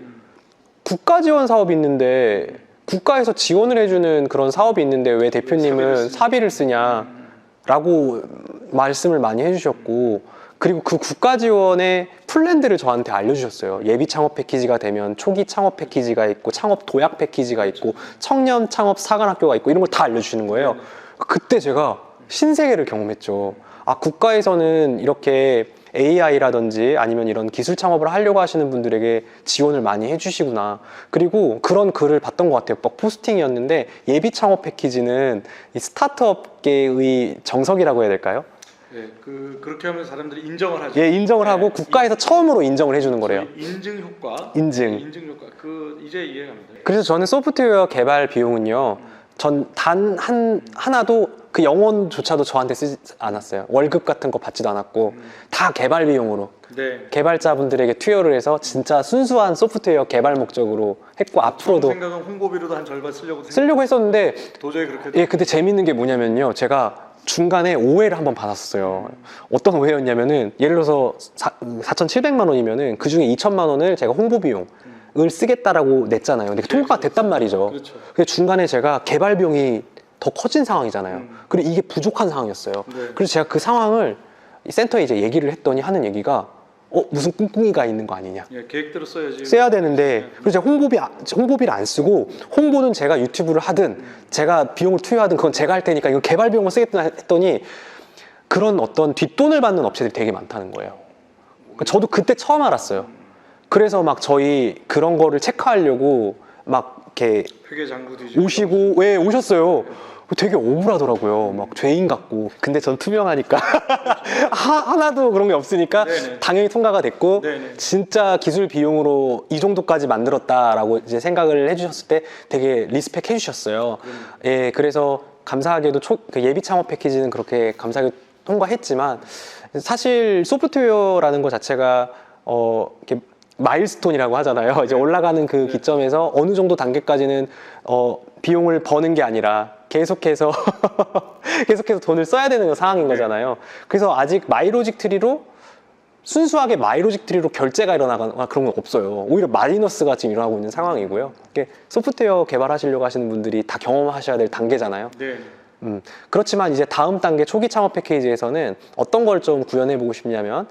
Speaker 1: 국가 지원 사업이 있는데 국가에서 지원을 해주는 그런 사업이 있는데 왜 대표님은 사비를 쓰냐라고 말씀을 많이 해주셨고 그리고 그 국가 지원의 플랜들을 저한테 알려주셨어요. 예비 창업 패키지가 되면 초기 창업 패키지가 있고 창업 도약 패키지가 있고 청년 창업 사관학교가 있고 이런 걸 다 알려주시는 거예요. 그때 제가 신세계를 경험했죠. 국가에서는 이렇게 AI라든지 아니면 이런 기술 창업을 하려고 하시는 분들에게 지원을 많이 해주시구나. 그리고 그런 글을 봤던 것 같아요. 막 포스팅이었는데 예비 창업 패키지는 이 스타트업계의 정석이라고 해야 될까요?
Speaker 2: 네, 그렇게 하면 사람들이 인정을 하죠.
Speaker 1: 예, 인정을 하고
Speaker 2: 네,
Speaker 1: 처음으로 처음으로 인정을 해주는 거래요.
Speaker 2: 인증 효과.
Speaker 1: 인증.
Speaker 2: 네, 인증 효과. 이제 이해갑니다.
Speaker 1: 그래서 저는 소프트웨어 개발 비용은요, 하나도 그 영원조차도 저한테 쓰지 않았어요. 월급 같은 거 받지도 않았고 다 개발 비용으로
Speaker 2: 네.
Speaker 1: 개발자분들에게 투여를 해서 진짜 순수한 소프트웨어 개발 목적으로 했고 앞으로도
Speaker 2: 생각은 홍보비로도 한 절반 쓰려고
Speaker 1: 했었는데
Speaker 2: 도저히 그렇게
Speaker 1: 예, 근데 재밌는 게 뭐냐면요, 제가 중간에 오해를 한번 받았었어요. 어떤 오해였냐면은 예를 들어서 4,700만 원이면은 그 중에 2천만 원을 제가 홍보 비용을 쓰겠다라고 냈잖아요. 근데 통과가 됐단 말이죠.
Speaker 2: 그렇죠.
Speaker 1: 근데 중간에 제가 개발 비용이 더 커진 상황이잖아요. 그리고 이게 부족한 상황이었어요.
Speaker 2: 네.
Speaker 1: 그래서 제가 그 상황을 이 센터에 이제 얘기를 했더니 하는 얘기가 무슨 꿍꿍이가 있는 거 아니냐.
Speaker 2: 예, 계획대로 써야지.
Speaker 1: 써야 되는데 그래서 제가 홍보비를 안 쓰고 홍보는 제가 유튜브를 하든 제가 비용을 투여하든 그건 제가 할 테니까 이거 개발 비용을 쓰겠다 했더니 그런 어떤 뒷돈을 받는 업체들이 되게 많다는 거예요. 저도 그때 처음 알았어요. 그래서 막 저희 그런 거를 체크하려고 막 이렇게
Speaker 2: 회계 장부 뒤지고.
Speaker 1: 오시고 왜 오셨어요. 되게 억울하더라고요. 막 죄인 같고. 근데 전 투명하니까 하나도 그런 게 없으니까
Speaker 2: 네네.
Speaker 1: 당연히 통과가 됐고
Speaker 2: 네네.
Speaker 1: 진짜 기술 비용으로 이 정도까지 만들었다라고 이제 생각을 해주셨을 때 되게 리스펙 해주셨어요. 예, 그래서 감사하게도 그 예비 창업 패키지는 그렇게 감사하게 통과했지만 사실 소프트웨어라는 것 자체가 이렇게 마일스톤이라고 하잖아요. 이제 올라가는 그 기점에서 어느 정도 단계까지는 비용을 버는 게 아니라 계속해서 계속해서 돈을 써야 되는 상황인 거잖아요. 그래서 아직 마이로직 트리로 순수하게 마이로직 트리로 결제가 일어나거나 그런 건 없어요. 오히려 마이너스가 지금 일어나고 있는 상황이고요. 이게 소프트웨어 개발하시려고 하시는 분들이 다 경험하셔야 될 단계잖아요.
Speaker 2: 네.
Speaker 1: 그렇지만 이제 다음 단계 초기 창업 패키지에서는 어떤 걸 좀 구현해 보고 싶냐면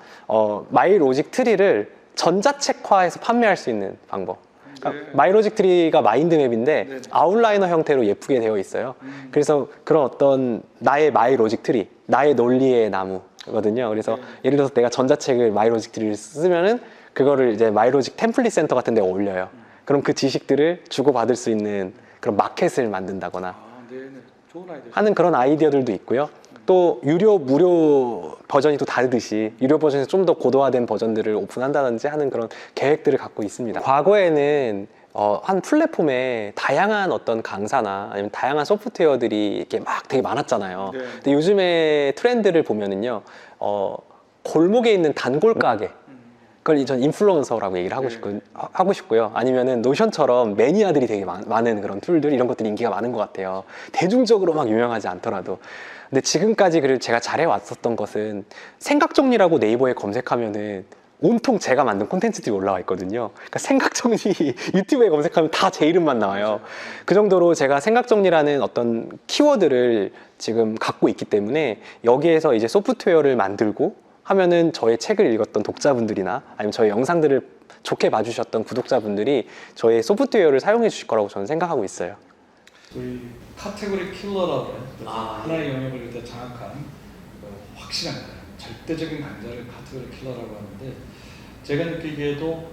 Speaker 1: 마이로직 트리를 전자책화해서 판매할 수 있는 방법. 그러니까 마이로직 트리가 마인드맵인데
Speaker 2: 네.
Speaker 1: 아웃라이너 형태로 예쁘게 되어 있어요. 그래서 그런 어떤 나의 마이로직 트리, 나의 논리의 나무거든요. 그래서 예를 들어서 내가 전자책을 마이로직 트리를 쓰면은 그거를 이제 마이로직 템플릿 센터 같은 데 올려요. 그럼 그 지식들을 주고받을 수 있는 그런 마켓을 만든다거나
Speaker 2: 네네. 좋은 아이디어.
Speaker 1: 하는 그런 아이디어들도 있고요. 또 유료 무료 버전이 또 다르듯이 유료 버전에서 좀 더 고도화된 버전들을 오픈한다든지 하는 그런 계획들을 갖고 있습니다. 과거에는 한 플랫폼에 다양한 어떤 강사나 아니면 다양한 소프트웨어들이 이렇게 막 되게 많았잖아요.
Speaker 2: 네.
Speaker 1: 근데 요즘에 트렌드를 보면은요, 골목에 있는 단골 가게. 그걸 전 인플루언서라고 얘기를 하고 싶고요. 아니면은 노션처럼 매니아들이 되게 많은 그런 툴들, 이런 것들이 인기가 많은 것 같아요. 대중적으로 막 유명하지 않더라도. 근데 지금까지 그래도 제가 잘해왔었던 것은 생각정리라고 네이버에 검색하면은 온통 제가 만든 콘텐츠들이 올라와 있거든요. 그러니까 생각정리 유튜브에 검색하면 다 제 이름만 나와요. 그 정도로 제가 생각정리라는 어떤 키워드를 지금 갖고 있기 때문에 여기에서 이제 소프트웨어를 만들고 하면은 저의 책을 읽었던 독자분들이나 아니면 저의 영상들을 좋게 봐주셨던 구독자분들이 저의 소프트웨어를 사용해 주실 거라고 저는 생각하고 있어요.
Speaker 3: 저희 카테고리 킬러라고 해요. 그래서
Speaker 1: 아,
Speaker 3: 하나의 영역을 일단 장악한 확실한 절대적인 강자를 카테고리 킬러라고 하는데, 제가 느끼기에도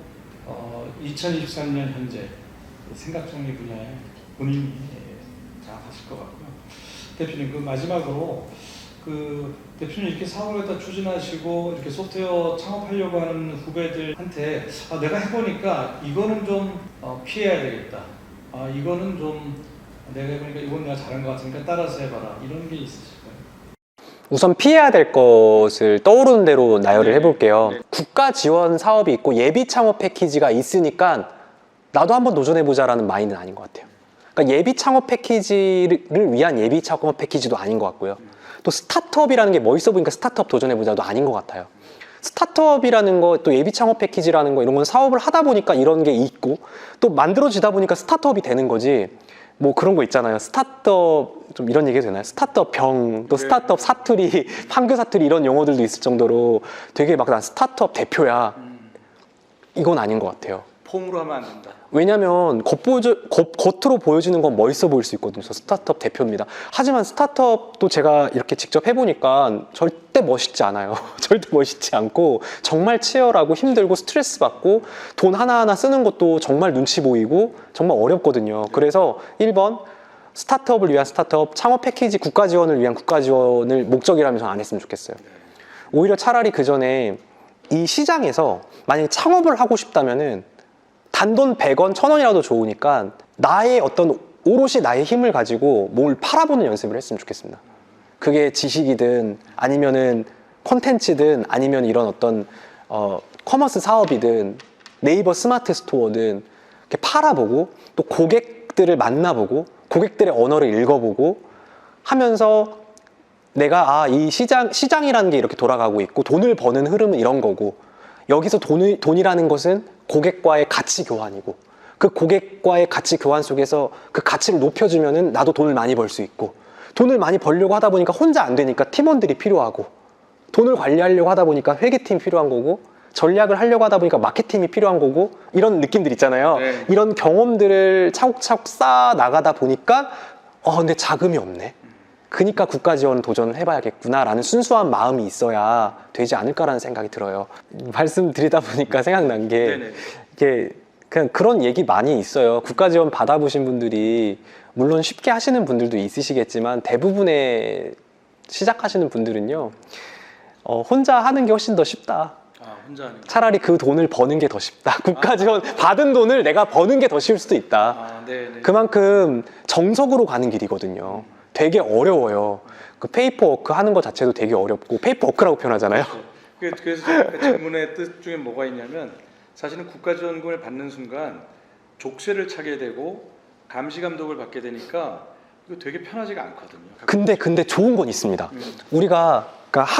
Speaker 3: 2023년 현재 생각정리 분야에 본인이 장악하실 것 같고요. 대표님, 그 마지막으로 대표님 이렇게 사업을 갖다 추진하시고 이렇게 소프트웨어 창업하려고 하는 후배들한테 내가 해보니까 이거는 좀 피해야 되겠다. 이거는 좀 내가 해보니까 이건 내가 잘한 것 같으니까 따라서 해봐라. 이런 게 있으실까요?
Speaker 1: 우선 피해야 될 것을 떠오르는 대로 나열을
Speaker 2: 네.
Speaker 1: 해볼게요.
Speaker 2: 네.
Speaker 1: 국가 지원 사업이 있고 예비 창업 패키지가 있으니까 나도 한번 도전해보자라는 마인드는 아닌 것 같아요. 그러니까 예비 창업 패키지를 위한 예비 창업 패키지도 아닌 것 같고요. 또 스타트업이라는 게 멋있어 보니까 스타트업 도전해보자도 아닌 것 같아요. 스타트업이라는 거, 또 예비 창업 패키지라는 거, 이런 건 사업을 하다 보니까 이런 게 있고 또 만들어지다 보니까 스타트업이 되는 거지. 뭐 그런 거 있잖아요. 스타트업, 좀 이런 얘기 해도 되나요? 스타트업 병, 또 스타트업 사투리, 판교 사투리 이런 용어들도 있을 정도로 되게 막 난 스타트업 대표야. 이건 아닌 것 같아요.
Speaker 2: 폼으로 하면 안 된다.
Speaker 1: 왜냐면 겉으로 보여지는 건 멋있어 보일 수 있거든요. 저 스타트업 대표입니다. 하지만 스타트업도 제가 이렇게 직접 해보니까 절대 멋있지 않아요. 절대 멋있지 않고 정말 치열하고 힘들고 스트레스 받고 돈 하나하나 쓰는 것도 정말 눈치 보이고 정말 어렵거든요. 그래서 1번 스타트업을 위한 스타트업, 창업 패키지 국가 지원을 위한 국가 지원을 목적이라면 저는 안 했으면 좋겠어요. 오히려 차라리 그 전에 이 시장에서 만약에 창업을 하고 싶다면은 단돈 100원, 1000원이라도 좋으니까 나의 어떤 오롯이 나의 힘을 가지고 뭘 팔아보는 연습을 했으면 좋겠습니다. 그게 지식이든 아니면은 콘텐츠든 아니면 이런 어떤 커머스 사업이든 네이버 스마트 스토어든 이렇게 팔아보고 또 고객들을 만나보고 고객들의 언어를 읽어보고 하면서 내가 이 시장이라는 게 이렇게 돌아가고 있고 돈을 버는 흐름은 이런 거고 여기서 돈이라는 것은 고객과의 가치 교환이고 그 고객과의 가치 교환 속에서 그 가치를 높여주면은 나도 돈을 많이 벌 수 있고 돈을 많이 벌려고 하다 보니까 혼자 안 되니까 팀원들이 필요하고 돈을 관리하려고 하다 보니까 회계팀이 필요한 거고 전략을 하려고 하다 보니까 마케팅이 필요한 거고 이런 느낌들 있잖아요.
Speaker 2: 네.
Speaker 1: 이런 경험들을 차곡차곡 쌓아 나가다 보니까 근데 자금이 없네. 그러니까 국가 지원 도전을 해봐야겠구나라는 순수한 마음이 있어야 되지 않을까라는 생각이 들어요. 말씀드리다 보니까 생각난 게
Speaker 2: 네네.
Speaker 1: 이게 그냥 그런 얘기 많이 있어요. 국가 지원 받아보신 분들이 물론 쉽게 하시는 분들도 있으시겠지만 대부분의 시작하시는 분들은요, 혼자 하는 게 훨씬 더 쉽다.
Speaker 2: 아, 혼자 하는 거.
Speaker 1: 차라리 그 돈을 버는 게 더 쉽다. 국가 지원 받은 돈을 내가 버는 게 더 쉬울 수도 있다.
Speaker 2: 아, 네, 네.
Speaker 1: 그만큼 정석으로 가는 길이거든요. 되게 어려워요. 그 페이퍼 워크 하는 것 자체도 되게 어렵고, 페이퍼 워크라고 표현하잖아요.
Speaker 2: 그래서 제가 아까 질문의 뜻 중에 뭐가 있냐면 사실은 국가지원금을 받는 순간 족쇄를 차게 되고 감시 감독을 받게 되니까 이거 되게 편하지가 않거든요.
Speaker 1: 근데 좋은 건 있습니다. 우리가 그러니까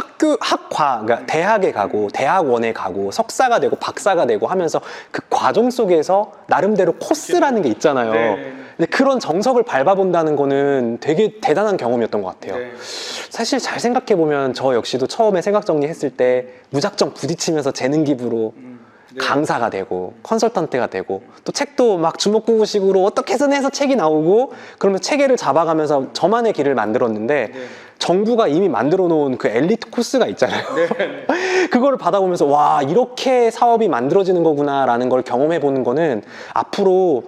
Speaker 1: 그러니까 대학에 가고 대학원에 가고 석사가 되고 박사가 되고 하면서 그 과정 속에서 나름대로 코스라는 게 있잖아요.
Speaker 2: 네.
Speaker 1: 근데 그런 정석을 밟아본다는 거는 되게 대단한 경험이었던 것 같아요.
Speaker 2: 네.
Speaker 1: 사실 잘 생각해 보면 저 역시도 처음에 생각 정리했을 때 무작정 부딪히면서 재능 기부로
Speaker 2: 네.
Speaker 1: 강사가 되고 컨설턴트가 되고 또 책도 막 주먹구구식으로 어떻게 해서 책이 나오고 그러면 체계를 잡아가면서 저만의 길을 만들었는데
Speaker 2: 네.
Speaker 1: 정부가 이미 만들어 놓은 그 엘리트 코스가 있잖아요.
Speaker 2: 네.
Speaker 1: 그거를 받아보면서 와, 이렇게 사업이 만들어지는 거구나라는 걸 경험해 보는 거는 앞으로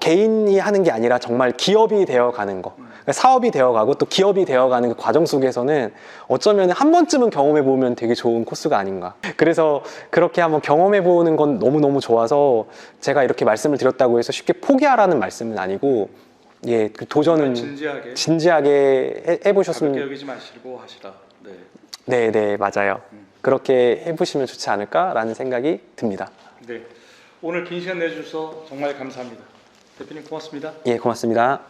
Speaker 1: 개인이 하는 게 아니라 정말 기업이 되어가는 거, 그러니까 사업이 되어가고 또 기업이 되어가는 그 과정 속에서는 어쩌면 한 번쯤은 경험해 보면 되게 좋은 코스가 아닌가. 그래서 그렇게 한번 경험해 보는 건 너무너무 좋아서 제가 이렇게 말씀을 드렸다고 해서 쉽게 포기하라는 말씀은 아니고, 예, 그 도전은 진지하게 해보셨으면.
Speaker 2: 가볍게 여기지 마시고 하시라.
Speaker 1: 네, 네, 맞아요. 그렇게 해보시면 좋지 않을까라는 생각이 듭니다.
Speaker 2: 네. 오늘 긴 시간 내주셔서 정말 감사합니다. 대표님 고맙습니다.
Speaker 1: 예, 고맙습니다.